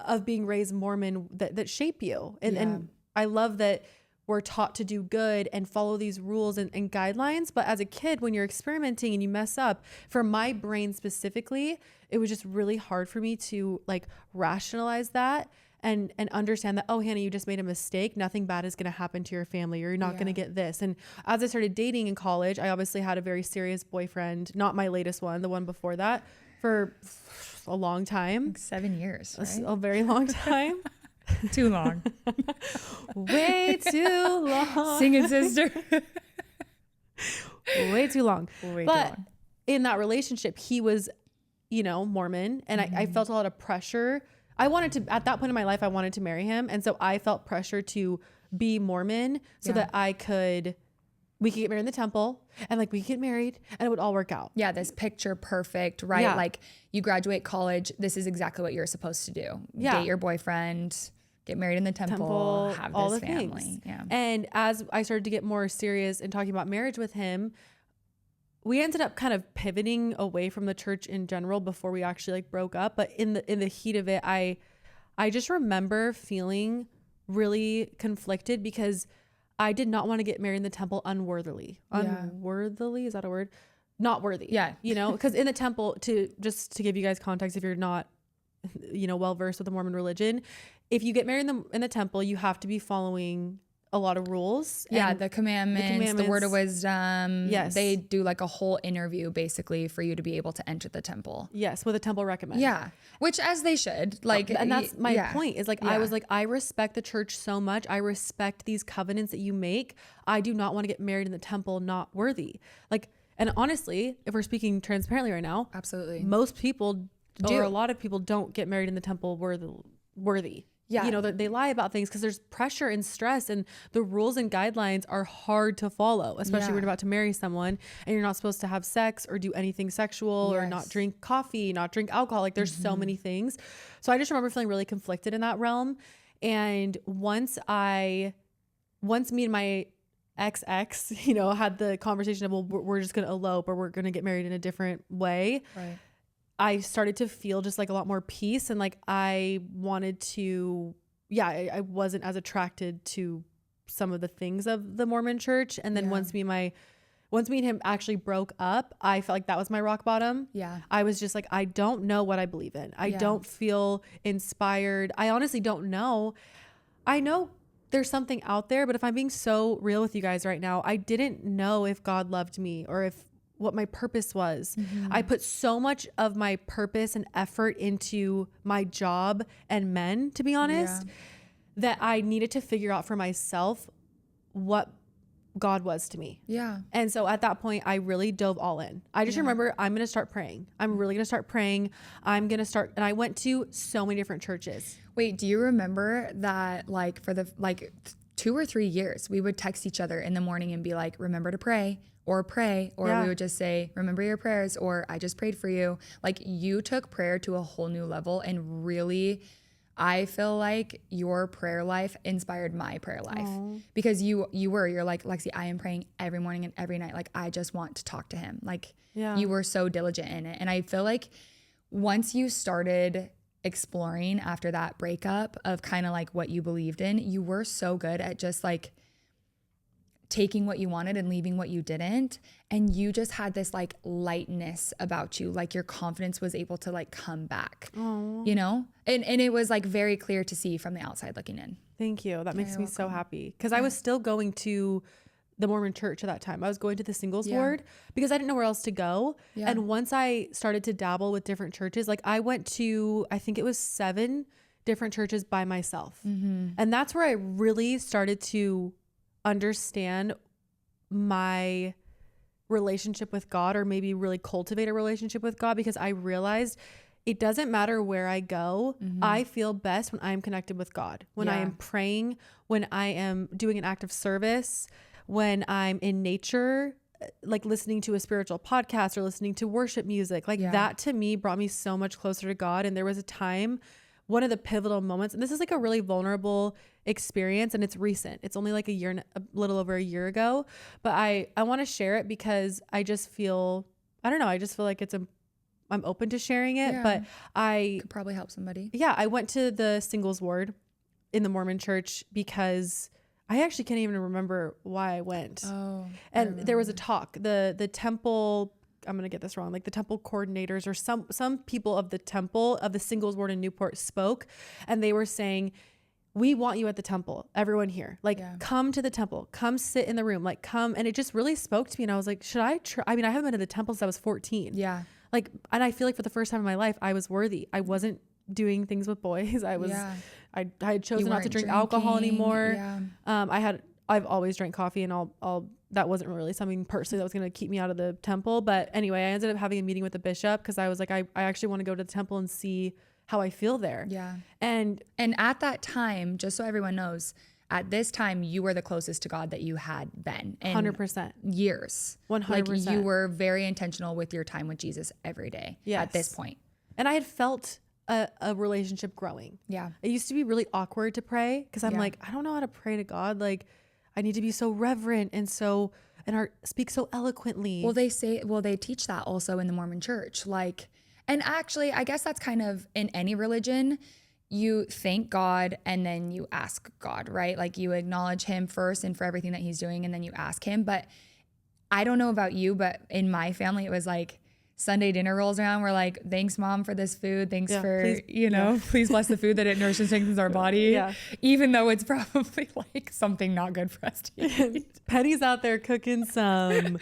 of being raised Mormon that shape you. And I love that we're taught to do good and follow these rules and guidelines. But as a kid, when you're experimenting and you mess up, for my brain specifically, it was just really hard for me to, like, rationalize that and understand that, oh, Hannah, you just made a mistake. Nothing bad is going to happen to your family, or you're not going to get this. And as I started dating in college, I obviously had a very serious boyfriend, not my latest one, the one before that, for a long time. Like 7 years, right? A very long time. Too long. Way too long. Sing it, sister. Way too long. Way but too long. in that relationship, he was, you know, Mormon. And I felt a lot of pressure. At that point in my life, I wanted to marry him. And so I felt pressure to be Mormon so that we could get married in the temple, and, like, we could get married and it would all work out. Yeah, this picture perfect, right? Yeah. Like, you graduate college, this is exactly what you're supposed to do. Yeah. Date your boyfriend, get married in the temple, have all this the family. things. Yeah. And as I started to get more serious and talking about marriage with him, we ended up kind of pivoting away from the church in general before we actually, like, broke up. But in the heat of it, I just remember feeling really conflicted because I did not want to get married in the temple unworthily. Unworthily, is that a word? Not worthy. Yeah. You know, because in the temple, to give you guys context, if you're not, you know, well versed with the Mormon religion, if you get married in the temple, you have to be following a lot of rules. Yeah, the commandments, the word of wisdom. Yes. They do, like, a whole interview basically for you to be able to enter the temple. Yes, what the temple recommends. Yeah. Which, as they should. Like, and that's my point, is, like, I was Yeah. like, I respect the church so much. I respect these covenants that you make. I do not want to get married in the temple not worthy. Like, and honestly, if we're speaking transparently right now, Absolutely. most people or a lot of people don't get married in the temple worthy. Yeah. You know, they lie about things because there's pressure and stress, and the rules and guidelines are hard to follow, especially when you're about to marry someone and you're not supposed to have sex or do anything sexual or not drink coffee, not drink alcohol. Like, there's so many things. So I just remember feeling really conflicted in that realm. And once me and my ex, you know, had the conversation of, well, we're just going to elope, or we're going to get married in a different way. Right. I started to feel just, like, a lot more peace, and, like, I wanted to, I wasn't as attracted to some of the things of the Mormon church. And then once me and him actually broke up, I felt like that was my rock bottom. Yeah. I was just like, I don't know what I believe in. I don't feel inspired. I honestly don't know. I know there's something out there, but if I'm being so real with you guys right now, I didn't know if God loved me or what my purpose was. I put so much of my purpose and effort into my job and men, to be honest, that I needed to figure out for myself what God was to me. Yeah. And so at that point, I really dove all in. I just remember, I'm going to start praying. I'm really going to start praying. And I went to so many different churches. Wait, do you remember that, like, for the, like, 2 or 3 years, we would text each other in the morning and be like, remember to pray, or we would just say, remember your prayers, or I just prayed for you. Like, you took prayer to a whole new level, and really, I feel like your prayer life inspired my prayer life. Aww. Because you're like, Lexi, I am praying every morning and every night. Like, I just want to talk to him. Like, you were so diligent in it. And I feel like once you started exploring after that breakup of kind of like what you believed in. You were so good at just like taking what you wanted and leaving what you didn't. And you just had this like lightness about you. Like your confidence was able to like come back, you know? And it was like very clear to see from the outside looking in. Thank you. That makes me so happy. Cause I was still going to the Mormon church at that time. I was going to the singles ward because I didn't know where else to go. Yeah. And once I started to dabble with different churches, like I went to, I think it was 7 different churches by myself. And that's where I really started to understand my relationship with God, or maybe really cultivate a relationship with God, because I realized it doesn't matter where I go. I feel best when I am connected with God, when I am praying, when I am doing an act of service, when I'm in nature, like listening to a spiritual podcast or listening to worship music, like that to me brought me so much closer to God. And there was a time, one of the pivotal moments, and this is like a really vulnerable experience, and it's recent. It's only like a little over a year ago, but I want to share it because I just feel, I don't know, I just feel like I'm open to sharing it, but I could probably help somebody. Yeah. I went to the singles ward in the Mormon church because I actually can't even remember why I went. And there was a talk, the temple, I'm going to get this wrong, like the temple coordinators or some people of the temple of the singles ward in Newport spoke, and they were saying, we want you at the temple, everyone here, like come to the temple, come sit in the room, like come. And it just really spoke to me. And I was like, should I try? I mean, I haven't been to the temple since I was 14. Yeah. Like, and I feel like for the first time in my life, I was worthy. I wasn't doing things with boys. I had chosen not to drink alcohol anymore. I've always drank coffee, and that wasn't really something personally that was going to keep me out of the temple. But anyway, I ended up having a meeting with the bishop because I was like, I actually want to go to the temple and see how I feel there. Yeah. And at that time, just so everyone knows, at this time, you were the closest to God that you had been. 100%. Years. 100%. Like you were very intentional with your time with Jesus every day at this point. And I had felt a relationship growing. Yeah. It used to be really awkward to pray because I'm like, I don't know how to pray to God. Like I need to be so reverent and speak so eloquently. Well, they teach that also in the Mormon church. Like, and actually, I guess that's kind of in any religion. You thank God and then you ask God, right? Like you acknowledge him first and for everything that he's doing, and then you ask him. But I don't know about you, but in my family, it was like Sunday dinner rolls around. We're like, thanks mom for this food. Thanks for, please bless the food that it nourishes and strengthens our body. Yeah. Even though it's probably like something not good for us to eat. Penny's out there cooking some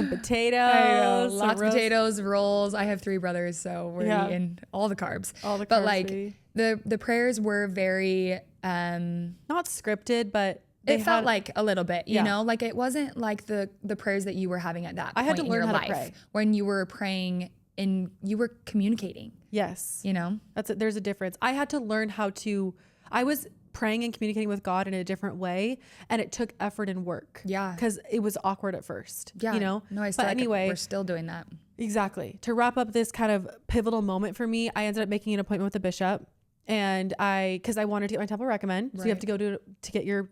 potatoes. Lots of potatoes, rolls. I have 3 brothers, so we're eating all the carbs. But like the prayers were very, not scripted, but it felt like a little bit, you know, like it wasn't like the prayers that you were having at that point in your life when you were praying and you were communicating. Yes. You know, there's a difference. I had to learn I was praying and communicating with God in a different way, and it took effort and work. Yeah. Because it was awkward at first. Yeah. You know? No, we're still doing that. Exactly. To wrap up this kind of pivotal moment for me, I ended up making an appointment with the bishop, and because I wanted to get my temple recommend. So you have to go to get your.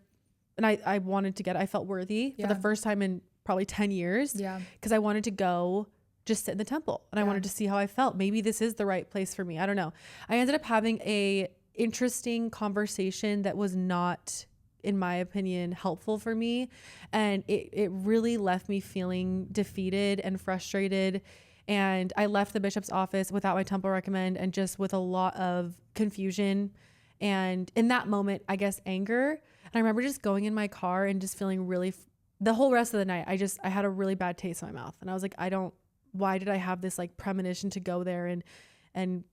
And I wanted to I felt worthy for the first time in probably 10 years. Yeah. Because I wanted to go just sit in the temple, and I wanted to see how I felt. Maybe this is the right place for me. I don't know. I ended up having a interesting conversation that was not, in my opinion, helpful for me. And it really left me feeling defeated and frustrated. And I left the bishop's office without my temple recommend and just with a lot of confusion. And in that moment, I guess anger. And I remember just going in my car and just feeling the whole rest of the night, I had a really bad taste in my mouth. And I was like, why did I have this like premonition to go there and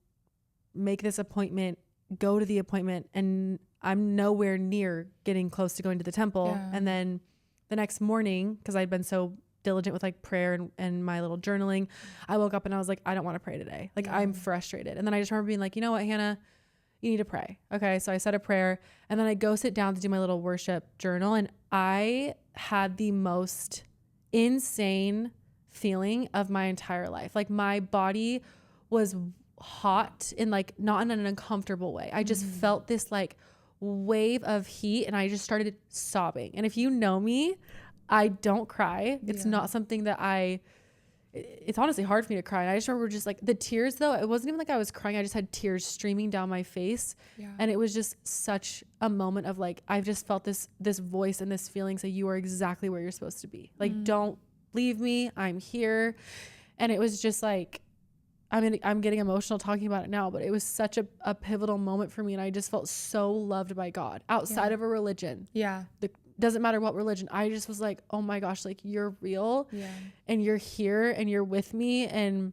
make this appointment, go to the appointment, and I'm nowhere near getting close to going to the temple. Yeah. And then the next morning, because I'd been so diligent with like prayer and my little journaling, I woke up and I was like, I don't want to pray today. Like I'm frustrated. And then I just remember being like, you know what, Hannah, you need to pray. Okay. So I said a prayer, and then I go sit down to do my little worship journal, and I had the most insane feeling of my entire life. Like my body was hot in like, not in an uncomfortable way. I just felt this like wave of heat, and I just started sobbing. And if you know me, I don't cry. It's not something that it's honestly hard for me to cry. And I just remember just like the tears though. It wasn't even like I was crying. I just had tears streaming down my face. Yeah. And it was just such a moment of like, I've just felt this voice and this feeling say, you are exactly where you're supposed to be. Like, don't leave me. I'm here. And it was just like, I'm getting emotional talking about it now, but it was such a pivotal moment for me. And I just felt so loved by God outside of a religion. Yeah. Doesn't matter what religion. I just was like, oh my gosh, like you're real and you're here and you're with me. And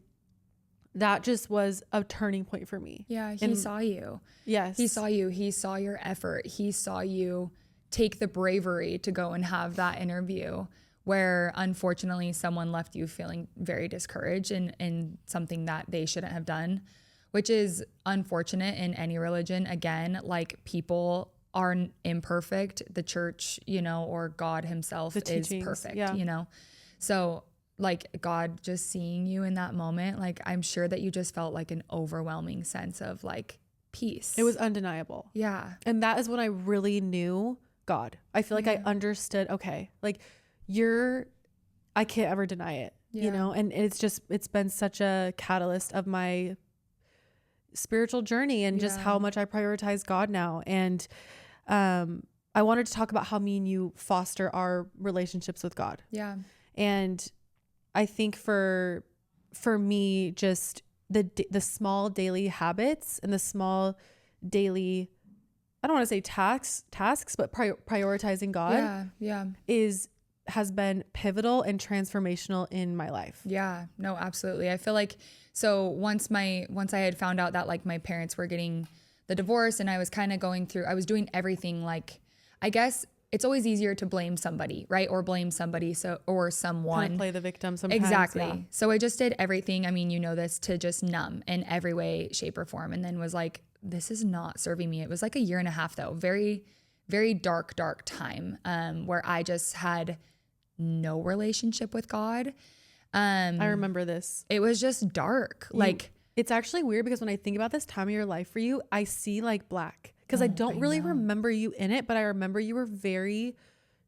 that just was a turning point for me. Yeah. He saw you. Yes. He saw you. He saw your effort. He saw you take the bravery to go and have that interview where unfortunately someone left you feeling very discouraged in something that they shouldn't have done, which is unfortunate in any religion. Again, like people are imperfect. The church, or God himself is perfect, So like God just seeing you in that moment, like I'm sure that you just felt like an overwhelming sense of like peace. It was undeniable. Yeah. And that is when I really knew God. I feel like I understood, okay, like I can't ever deny it, and it's been such a catalyst of my spiritual journey and just how much I prioritize God now. And I wanted to talk about how me and you foster our relationships with God. Yeah. And I think for me, just the small daily habits and the small daily, I don't want to say tasks, but prioritizing God has been pivotal and transformational in my life. Yeah, no, absolutely. I feel like, so once I had found out that like my parents were getting the divorce and I was kind of I was doing everything, like, I guess it's always easier to blame somebody, right? Or blame somebody or someone. Kind of play the victim sometimes. Exactly. Yeah. So I just did everything. I mean, this, to just numb in every way, shape, or form. And then was like, this is not serving me. It was like a year and a half though. Very, very dark time where I just had no relationship with God. I remember this. It was just dark. It's actually weird because when I think about this time of your life for you, I see like black because I don't really remember you in it, but I remember you were very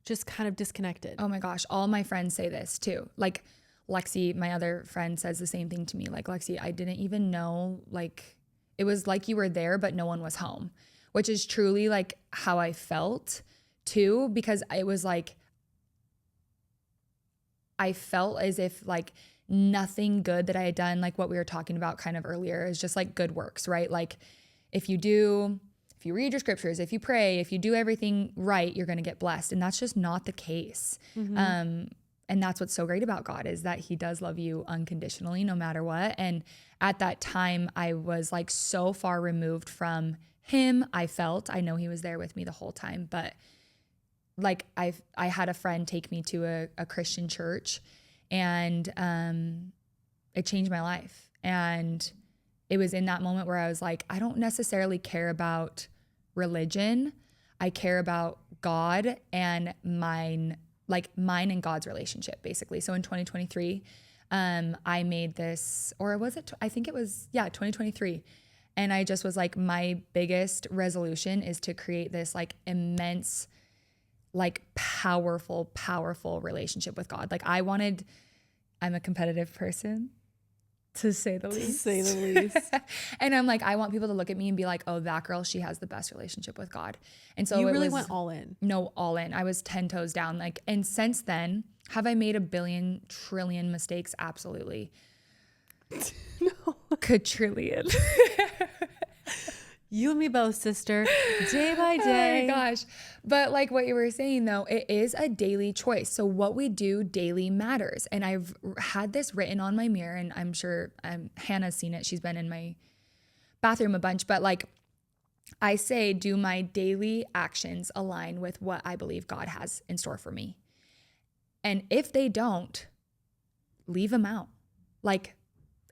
just kind of disconnected. Oh my gosh. All my friends say this too. Like Lexi, my other friend, says the same thing to me. Like, Lexi, I didn't even know, like, it was like you were there, but no one was home, which is truly like how I felt too, because it was like, I felt as if like nothing good that I had done, like what we were talking about kind of earlier, is just like good works, right? Like if you read your scriptures, if you pray, if you do everything right, you're going to get blessed. And that's just not the case. And that's what's so great about God, is that he does love you unconditionally, no matter what. And at that time I was like so far removed from him. I know he was there with me the whole time, but like I had a friend take me to a Christian church, and it changed my life. And it was in that moment where I was like, I don't necessarily care about religion. I care about God and mine and God's relationship, basically. So in 2023, I made this, or was it, I think it was, 2023. And I just was like, my biggest resolution is to create this like immense, like powerful relationship with God. Like I'm a competitive person, to say the least. And I'm like, I want people to look at me and be like, oh, that girl, she has the best relationship with God. And so you really went all in. No, all in. I was 10 toes down. Like, and since then, have I made a billion trillion mistakes? Absolutely. No. Quadrillion. You and me both, sister, day by day. Oh my gosh. But like what you were saying though, it is a daily choice. So what we do daily matters. And I've had this written on my mirror, and I'm sure Hannah's seen it. She's been in my bathroom a bunch, but like I say, do my daily actions align with what I believe God has in store for me? And if they don't, leave them out. Like,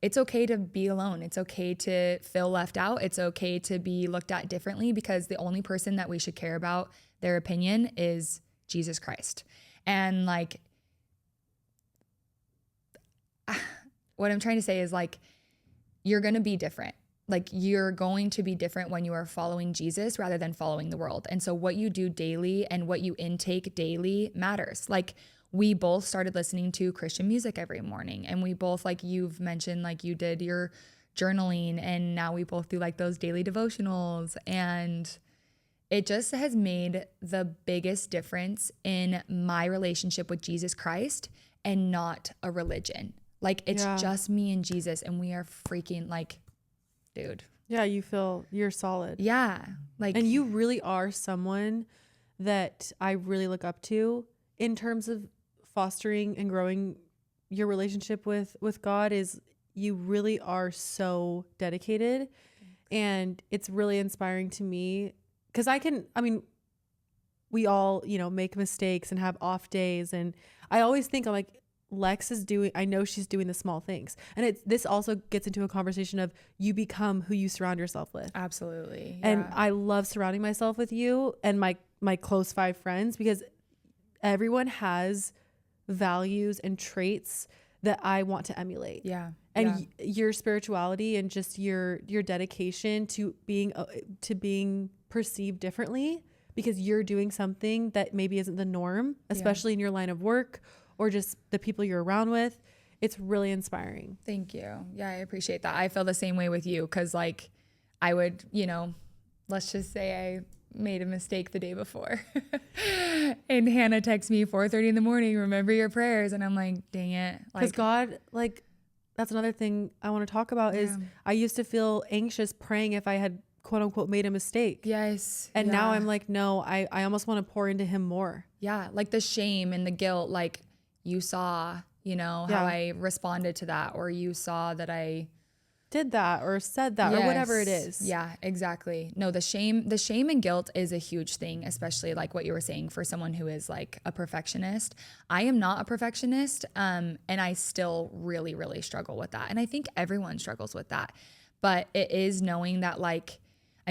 it's okay to be alone. It's okay to feel left out. It's okay to be looked at differently, because the only person that we should care about their opinion is Jesus Christ. And like, what I'm trying to say is like, you're going to be different. Like, you're going to be different when you are following Jesus rather than following the world. And so what you do daily and what you intake daily matters. Like, we both started listening to Christian music every morning. And we both, like you've mentioned, like you did your journaling, and now we both do like those daily devotionals. And it just has made the biggest difference in my relationship with Jesus Christ, and not a religion. Like it's just me and Jesus, and we are freaking like, dude. Yeah, you feel you're solid. Yeah. Like, and you really are someone that I really look up to in terms of fostering and growing your relationship with God. Is you really are so dedicated. And it's really inspiring to me because we all, make mistakes and have off days. And I always think, I'm like, I know she's doing the small things. And this also gets into a conversation of you become who you surround yourself with. Absolutely. And Yeah. I love surrounding myself with you and my close 5 friends, because everyone has values and traits that I want to emulate. Yeah. And your spirituality and just your dedication to being perceived differently, because you're doing something that maybe isn't the norm, especially in your line of work or just the people you're around with. It's really inspiring. Thank you. Yeah, I appreciate that. I feel the same way with you, because like I would, let's just say I made a mistake the day before and Hannah texts me 4:30 in the morning, remember your prayers. And I'm like, dang it. Because God, like, that's another thing I want to talk about is I used to feel anxious praying if I had quote unquote made a mistake. Yes. And now I'm like, no, I almost want to pour into him more. Yeah. Like the shame and the guilt, like you saw, how I responded to that, or you saw that I did that or said that or whatever it is. Yeah, exactly. No, the shame and guilt is a huge thing, especially like what you were saying for someone who is like a perfectionist. I am not a perfectionist. And I still really, really struggle with that. And I think everyone struggles with that, but it is knowing that like,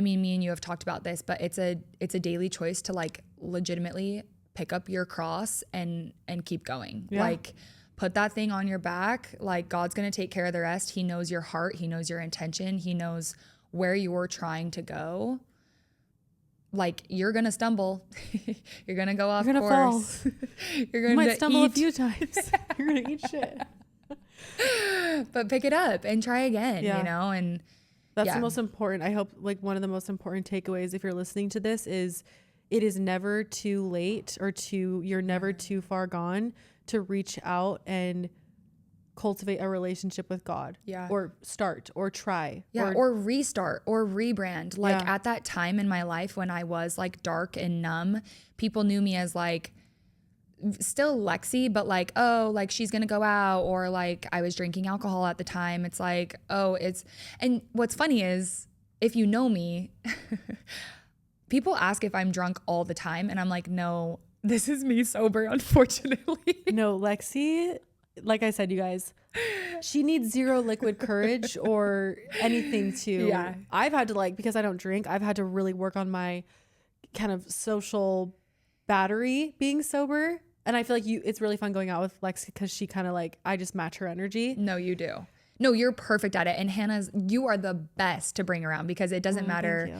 me and you have talked about this, but it's a daily choice to like legitimately pick up your cross and keep going. Yeah. Like, put that thing on your back. Like, God's going to take care of the rest. He knows your heart. He knows your intention. He knows where you're trying to go. Like, you're going to stumble. You're going to go off course. Fall. You might stumble a few times. You're going to eat shit. But pick it up and try again, and that's the most important. I hope like one of the most important takeaways, if you're listening to this, is it is never too late or you're never too far gone to reach out and cultivate a relationship with God. Yeah. Or start or try. Yeah. Or restart or rebrand. Like at that time in my life when I was like dark and numb, people knew me as like still Lexi, but like, oh, like she's going to go out, or like I was drinking alcohol at the time. It's like, and what's funny is if you know me, people ask if I'm drunk all the time. And I'm like, no, this is me sober, unfortunately. No, Lexi, like I said, you guys, she needs zero liquid courage or anything to. Yeah. I've had to because I don't drink, I've had to really work on my kind of social battery being sober. And I feel like it's really fun going out with Lexi because she kind of I just match her energy. No, you do. No, you're perfect at it. And you are the best to bring around because it doesn't matter.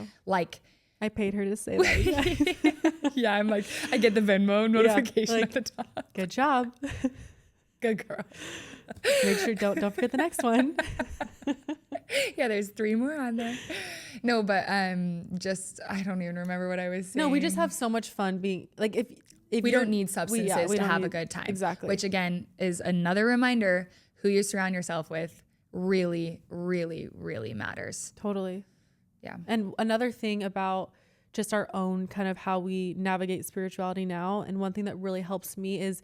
I paid her to say that. Yeah, I'm like, I get the Venmo notification at the top. Good job. Good girl. Make sure don't forget the next one. Yeah, there's 3 more on there. No, but I don't even remember what I was saying. No, we just have so much fun being if we don't need substances to have a good time. Exactly. Which again is another reminder, who you surround yourself with really, really, really matters. Totally. Yeah. And another thing about just our own kind of how we navigate spirituality now, and one thing that really helps me is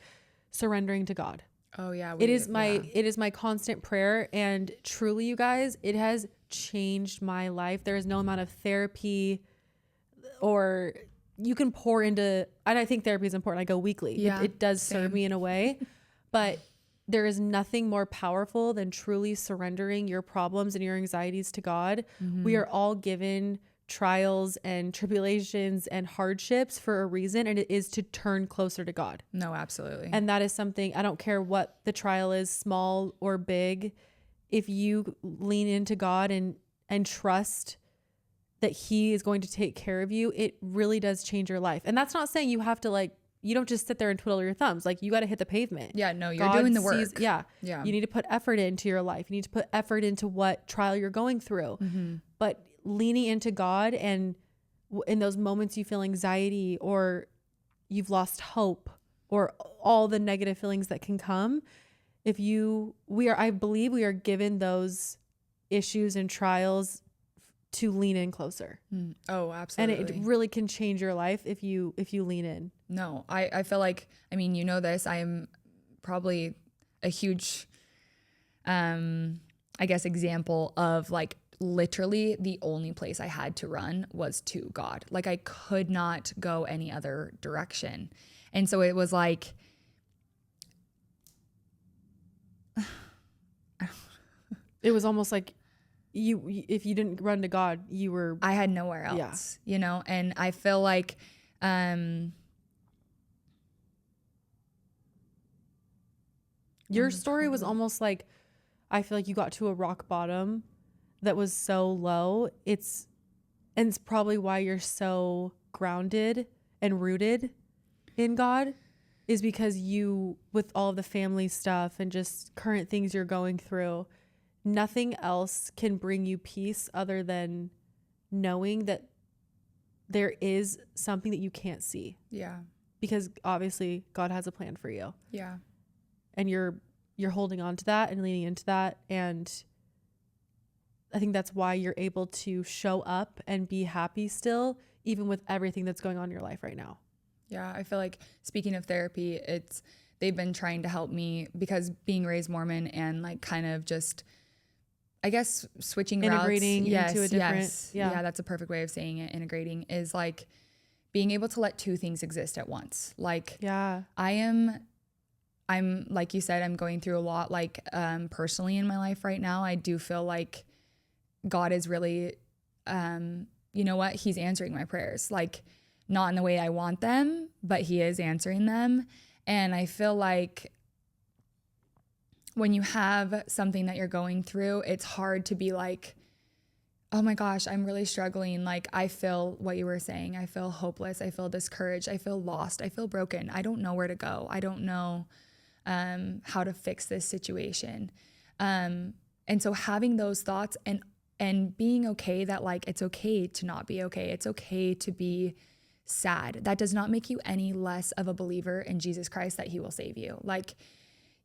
surrendering to God. Oh yeah. It is my constant prayer, and truly, you guys, it has changed my life. There is no amount of therapy or you can pour into, and I think therapy is important. I go weekly. Yeah, it does serve me in a way, but there is nothing more powerful than truly surrendering your problems and your anxieties to God. Mm-hmm. We are all given trials and tribulations and hardships for a reason, and it is to turn closer to God. No, absolutely. And that is something, I don't care what the trial is, small or big, if you lean into God and trust that he is going to take care of you, it really does change your life. And that's not saying you have to you don't just sit there and twiddle your thumbs. Like, you got to hit the pavement. Yeah, no, you're doing the work. Yeah. Yeah. You need to put effort into your life. You need to put effort into what trial you're going through. But leaning into God, and in those moments you feel anxiety or you've lost hope or all the negative feelings that can come, I believe we are given those issues and trials to lean in closer. Oh, absolutely. And it really can change your life if you lean in. No, I feel like, I mean, you know this, I am probably a huge, I guess, example of like literally the only place I had to run was to God. Like, I could not go any other direction. And so it was like, it was almost like if you didn't run to God, I had nowhere else, you know? And I feel like, your story was almost like, I feel like you got to a rock bottom that was so low. It's probably why you're so grounded and rooted in God, is because you, with all of the family stuff and just current things you're going through, nothing else can bring you peace other than knowing that there is something that you can't see. Yeah. Because obviously God has a plan for you. Yeah. And you're holding on to that and leaning into that. And I think that's why you're able to show up and be happy still, even with everything that's going on in your life right now. Yeah. I feel like, speaking of therapy, they've been trying to help me, because being raised Mormon and like kind of just, I guess, switching integrating routes. into a different, Yeah, that's a perfect way of saying it. Integrating is like being able to let two things exist at once. Like, yeah, I'm like you said, I'm going through a lot, like, personally in my life right now. I do feel like God is really, you know what? He's answering my prayers, like, not in the way I want them, but he is answering them. And I feel like when you have something that you're going through, it's hard to be like, oh my gosh, I'm really struggling. Like, I feel what you were saying. I feel hopeless. I feel discouraged. I feel lost. I feel broken. I don't know where to go. I don't know how to fix this situation. And so having those thoughts and being okay that, like, it's okay to not be okay. It's okay to be sad. That does not make you any less of a believer in Jesus Christ, that he will save you. Like,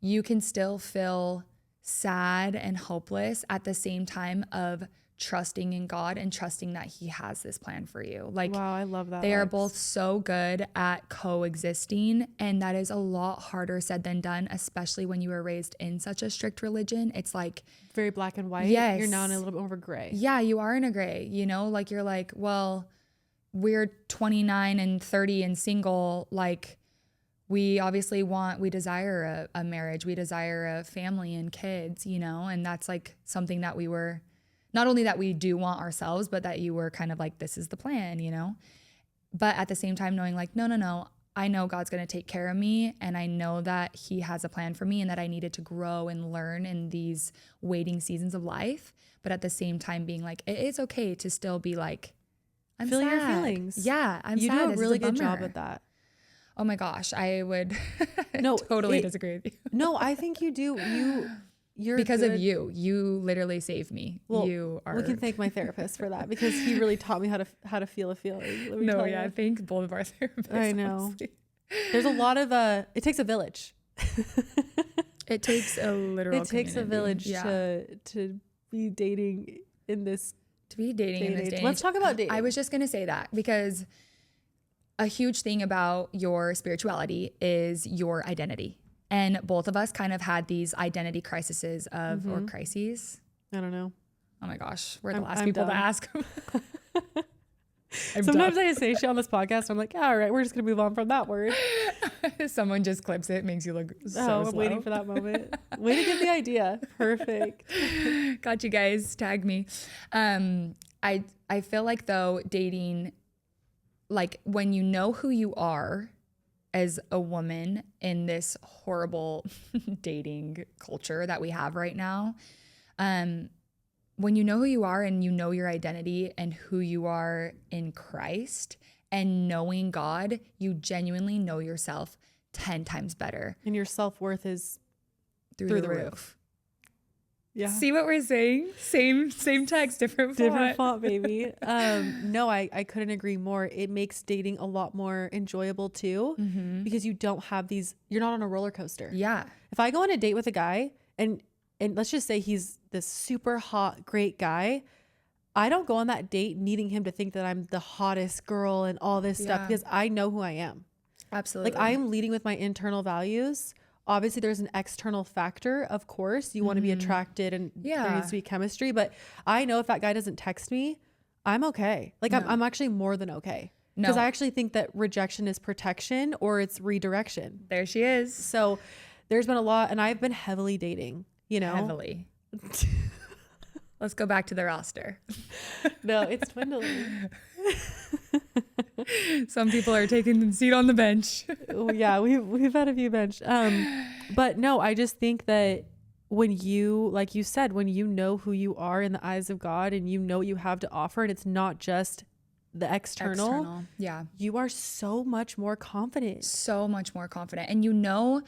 you can still feel sad and hopeless at the same time of trusting in God and trusting that he has this plan for you. Like, wow, I love that. They are both so good at coexisting, and that is a lot harder said than done, especially when you were raised in such a strict religion. It's like very black and white. Yes. You're now in a little bit more gray. Yeah, you are in a gray, you know, like, you're like, well, we're 29 and 30 and single. Like, we desire a marriage. We desire a family and kids, you know, and that's like something that we were, not only that we do want ourselves, but that you were kind of like, this is the plan, you know, but at the same time knowing like, no, I know God's going to take care of me. And I know that he has a plan for me, and that I needed to grow and learn in these waiting seasons of life. But at the same time being like, it is okay to still be like, I'm Feel sad. your feelings. Yeah, I'm you sad. do a This really is a good job bummer. at that. Oh my gosh, I would No, totally disagree with you. No, I think you do. You're because good. of you. You literally saved me. Well, you are. We can thank my therapist for that, because he really taught me how to feel a feeling. Let me tell you. Thank both of our therapists. I know. Honestly. There's a lot of it takes a village. It takes a literal. It takes a village yeah. to be dating in this. To be dating in this day. Let's talk about dating. I was just gonna say that, because a huge thing about your spirituality is your identity. And both of us kind of had these identity crises or crises. I don't know. Oh my gosh. We're the last people to ask. Sometimes I say shit on this podcast. I'm like, yeah, all right, we're just going to move on from that word. Someone just clips it, makes you look so slow. I'm waiting for that moment. Way to give the idea. Perfect. Got you guys. Tag me. I feel like, though, dating, like, when you know who you are as a woman in this horrible dating culture that we have right now, when you know who you are and you know your identity and who you are in Christ, and knowing God, you genuinely know yourself 10 times better. And your self-worth is Through the roof. Yeah. See what we're saying? Same text, different Font, baby. No, I couldn't agree more. It makes dating a lot more enjoyable too, because you don't have you're not on a roller coaster. Yeah. If I go on a date with a guy and let's just say he's this super hot, great guy, I don't go on that date needing him to think that I'm the hottest girl and all this stuff, because I know who I am. Absolutely. Like, I am leading with my internal values. Obviously there's an external factor, of course. You want to be attracted and there needs to be chemistry, but I know if that guy doesn't text me, I'm okay. Like, I'm actually more than okay. Because I actually think that rejection is protection or it's redirection. There she is. So there's been a lot, and I've been heavily dating, you know? Heavily. Let's go back to the roster. No, it's dwindling. Some people are taking a seat on the bench. Oh, yeah, we've had a few bench. But no, I just think that when you, like you said, when you know who you are in the eyes of God and you know what you have to offer, and it's not just the external. Yeah. You are so much more confident. So much more confident. And you know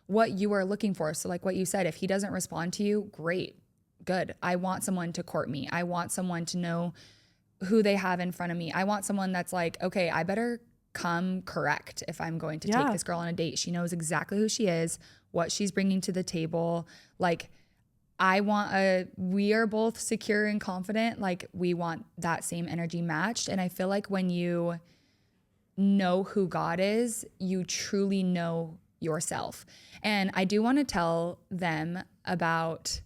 what you are looking for. So like what you said, if he doesn't respond to you, great, good. I want someone to court me. I want someone to know who they have in front of me. I want someone that's like, okay, I better come correct if I'm going to take this girl on a date. She knows exactly who she is, what she's bringing to the table. Like, we are both secure and confident. Like, we want that same energy matched. And I feel like when you know who God is, you truly know yourself. And I do want to tell them about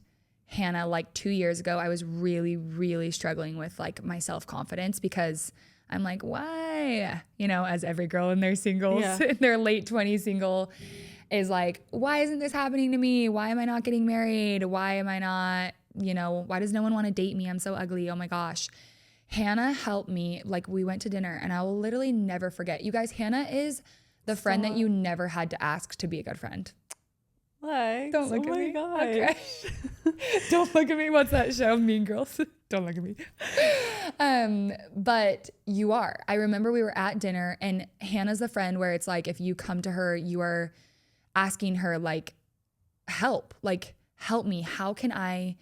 Hannah. Like 2 years ago, I was really, really struggling with like my self-confidence, because I'm like, why? You know, as every girl in their singles, in their late 20s single is like, why isn't this happening to me? Why am I not getting married? Why am I not, you know, why does no one want to date me? I'm so ugly. Oh my gosh. Hannah helped me. Like, we went to dinner, and I will literally never forget. You guys, Hannah is the friend that you never had to ask to be a good friend. Like, don't look at me. Gosh. Okay. Don't look at me. What's that show? Mean Girls. Don't look at me. But you are. I remember we were at dinner, and Hannah's the friend where it's like, if you come to her, you are asking her like, help me. How can I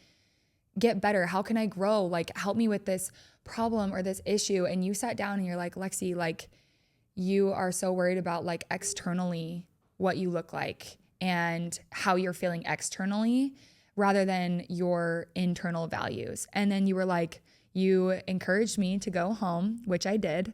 get better? How can I grow? Like, help me with this problem or this issue. And you sat down and you're like, Lexi, like, you are so worried about like externally what you look like and how you're feeling externally rather than your internal values. And then you were like, you encouraged me to go home, which I did.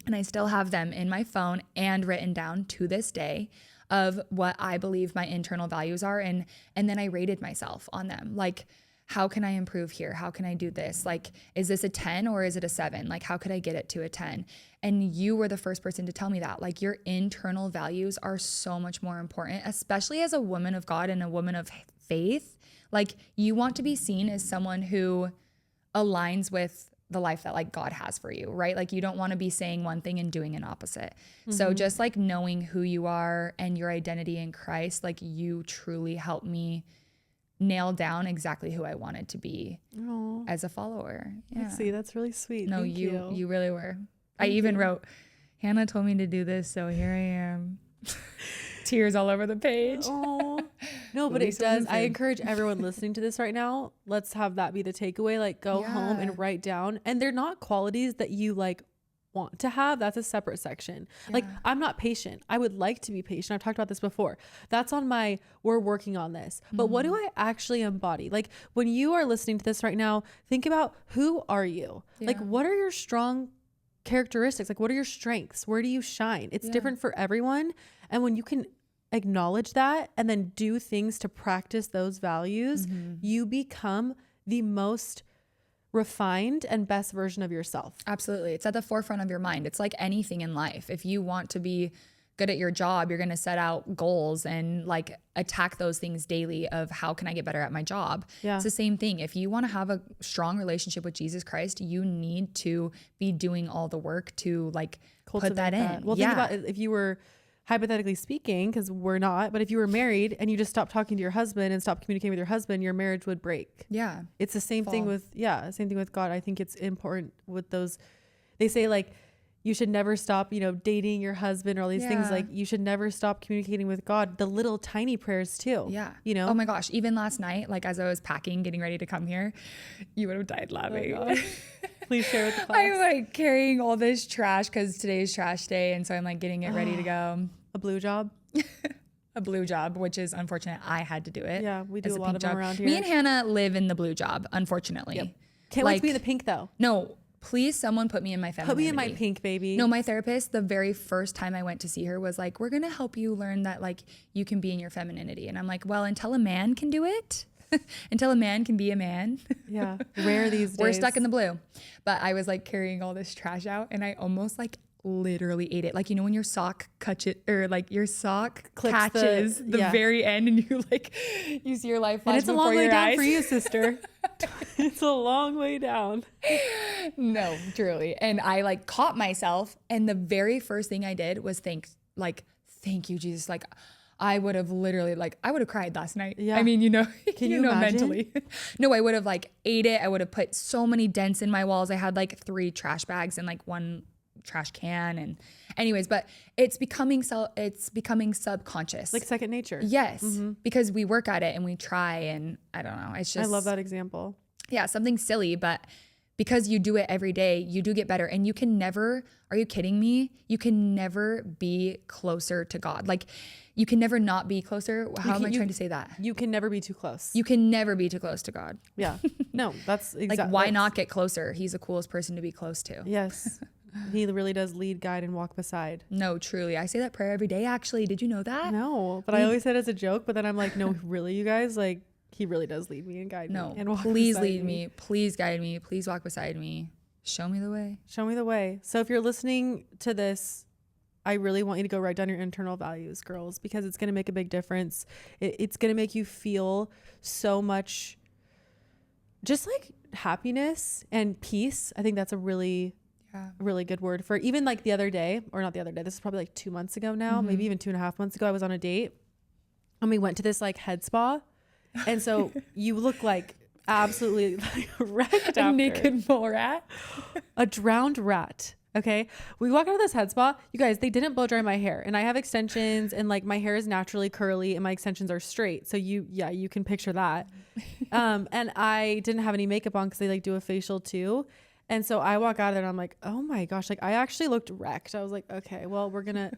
And I still have them in my phone and written down to this day of what I believe my internal values are. And then I rated myself on them. Like, how can I improve here? How can I do this? Like, is this a 10 or is it a 7? Like, how could I get it to a 10? And you were the first person to tell me that. Like, your internal values are so much more important, especially as a woman of God and a woman of faith. Like, you want to be seen as someone who aligns with the life that like God has for you, right? Like, you don't want to be saying one thing and doing an opposite. So just like knowing who you are and your identity in Christ, like, you truly helped me nail down exactly who I wanted to be as a follower. Yeah. See, that's really sweet. No, Thank you really were. I even wrote, Hannah told me to do this, so here I am. Tears all over the page. Oh, no, but it does. I encourage everyone listening to this right now. Let's have that be the takeaway. Like, go home and write down. And they're not qualities that you like want to have. That's a separate section. Like, I'm not patient. I would like to be patient. I've talked about this before. That's on my, we're working on this. But what do I actually embody? Like, when you are listening to this right now, think about, who are you? Like, what are your strong characteristics? Like, what are your strengths? Where do you shine? It's different for everyone. And when you can acknowledge that and then do things to practice those values, you become the most refined and best version of yourself. Absolutely. It's at the forefront of your mind. It's like anything in life. If you want to be good at your job, you're going to set out goals and like attack those things daily of how can I get better at my job? Yeah. It's the same thing. If you want to have a strong relationship with Jesus Christ, you need to be doing all the work to like put that in. Well, think about it, if you were, hypothetically speaking, because we're not, but if you were married and you just stopped talking to your husband and stopped communicating with your husband, your marriage would break. Yeah. It's the same thing with, same thing with God. I think it's important with those, they say like, you should never stop, you know, dating your husband or all these things. Like you should never stop communicating with God. The little tiny prayers too. Yeah. You know? Oh my gosh. Even last night, like as I was packing, getting ready to come here, you would have died laughing. Oh please share with the class. I'm like carrying all this trash because today's trash day. And so I'm like getting it ready to go. A blue job. A blue job, which is unfortunate. I had to do it. Yeah, we do a lot of them around here. Me and Hannah live in the blue job, unfortunately. Yep. Can't wait to be in the pink though. No, please someone put me in my femininity. Put me in my pink, baby. No, my therapist, the very first time I went to see her was like, we're going to help you learn that like you can be in your femininity. And I'm like, well, until a man can do it, until a man can be a man. Yeah, rare these days. We're stuck in the blue. But I was like carrying all this trash out and I almost like literally ate it. Like, you know, when your sock your sock catches the very end and you like, you see your life flash before your eyes. And it's a long way down for you, sister. It's a long way down. No, truly. And I like caught myself. And the very first thing I did was thank you, Jesus. Like I would have literally I would have cried last night. Yeah. I mean, you know, can you know, imagine? Mentally. No, I would have like ate it. I would have put so many dents in my walls. I had like 3 trash bags and like 1 trash can, and anyways, but it's becoming subconscious, like second nature. Yes. Because we work at it and we try, and I don't know, it's just, I love that example. Yeah, something silly, but because you do it every day, you do get better. And you can never, are you kidding me? You can never be closer to God. Like you can never not be closer. How am I trying to say that? You can never be too close. You can never be too close to God. Yeah. No, that's exactly. Like why not get closer? He's the coolest person to be close to. Yes. He really does lead, guide, and walk beside. No, truly. I say that prayer every day, actually. Did you know that? No, but I always said it as a joke, but then I'm like, no, really, you guys? Like, he really does lead me and guide me. And walk please beside lead me. Please guide me. Please walk beside me. Show me the way. Show me the way. So if you're listening to this, I really want you to go write down your internal values, girls, because it's going to make a big difference. It's going to make you feel so much just like happiness and peace. I think that's a really good word for it. Even like the other day, or not the other day, this is probably like 2 months ago now, maybe even 2.5 months ago, I was on a date and we went to this like head spa. And so you look like absolutely like wrecked a after. naked mole rat. A drowned rat. Okay. We walk out of this head spa. You guys, they didn't blow dry my hair, and I have extensions, and like my hair is naturally curly and my extensions are straight. So you can picture that. And I didn't have any makeup on because they like do a facial too. And so I walk out of there and I'm like, oh my gosh, like I actually looked wrecked. I was like, okay, well,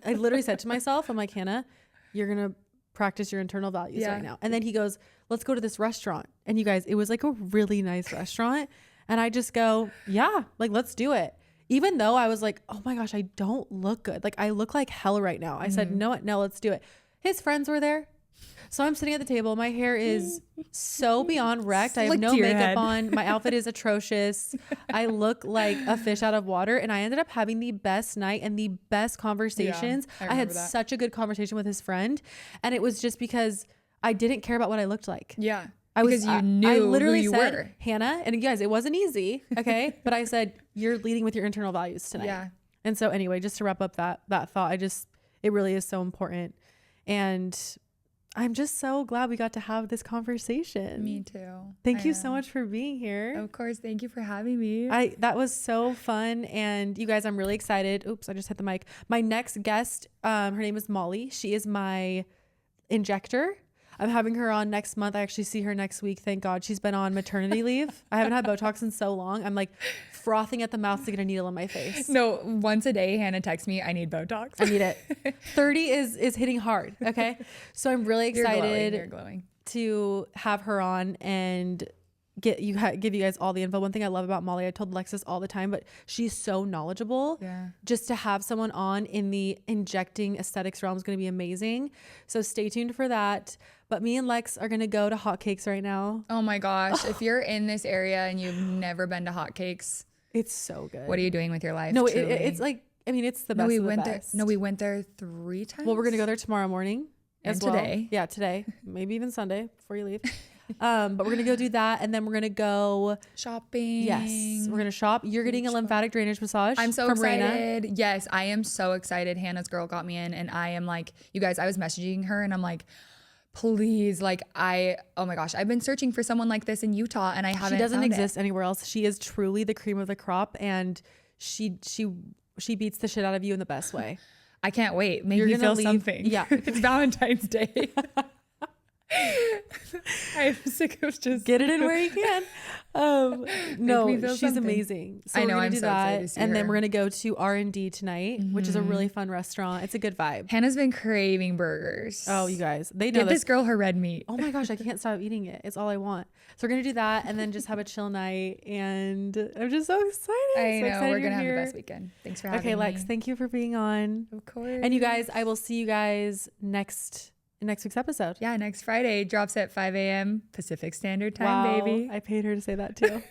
I literally said to myself, I'm like, Hannah, you're going to practice your internal values right now. And then he goes, let's go to this restaurant. And you guys, it was like a really nice restaurant. And I just go, yeah, like, let's do it. Even though I was like, oh my gosh, I don't look good. Like I look like hell right now. I said, no, let's do it. His friends were there. So I'm sitting at the table. My hair is so beyond wrecked. I have no makeup on. My outfit is atrocious. I look like a fish out of water. And I ended up having the best night and the best conversations. Yeah, I had such a good conversation with his friend. And it was just because I didn't care about what I looked like. Yeah. I literally who you said, were. Hannah, and you guys, it wasn't easy. Okay. But I said, you're leading with your internal values tonight. Yeah. And so anyway, just to wrap up that thought, it really is so important. And I'm just so glad we got to have this conversation. Me too. Thank you so much for being here. Of course. Thank you for having me. That was so fun. And you guys, I'm really excited. Oops, I just hit the mic. My next guest, her name is Molly. She is my injector. I'm having her on next month. I actually see her next week. Thank God. She's been on maternity leave. I haven't had Botox in so long. I'm like frothing at the mouth to get a needle in my face. No, once a day, Hannah texts me, I need Botox. I need it. 30 is hitting hard. Okay. So I'm really excited You're glowing. to have her on and give you guys all the info. One thing I love about Molly, I told Alexis all the time, but she's so knowledgeable. Yeah. Just to have someone on in the injecting aesthetics realm is going to be amazing. So stay tuned for that. But me and Lex are going to go to Hotcakes right now. Oh my gosh. If you're in this area and you've never been to Hotcakes, it's so good. What are you doing with your life? No, it's like, I mean, it's the best of the best. We went there 3 times. Well, we're going to go there tomorrow morning. And today. Yeah, today. Maybe even Sunday before you leave. But we're going to go do that. And then we're going to go shopping. Yes. We're going to shop. You're getting a lymphatic drainage massage. I'm so from excited. Raina. Yes, I am so excited. Hannah's girl got me in, and I am like, you guys, I was messaging her and I'm like, please, like oh my gosh, I've been searching for someone like this in Utah and I haven't. She doesn't found exist anywhere else. She is truly the cream of the crop, and she she beats the shit out of you in the best way. I can't wait. Make You're me gonna feel leave- something. yeah. It's Valentine's Day. I'm sick of just Get it in where you can. No, me feel she's something. amazing. So I we're know, gonna I'm do so excited that, to see and then her. we're gonna go to R&D tonight, which is a really fun restaurant. It's a good vibe. Hannah's been craving burgers. Oh, you guys, they know Get this. this girl her red meat. Oh my gosh, I can't stop eating it. It's all I want. So we're gonna do that, and then just have a chill night. And I'm just so excited. I so know, excited we're you're gonna have here. the best weekend. Thanks for having Okay, me. Lex, thank you for being on. Of course. And you guys, I will see you guys next week's episode. Yeah, next Friday drops at 5 a.m. Pacific Standard Time, Wow, baby. I paid her to say that too.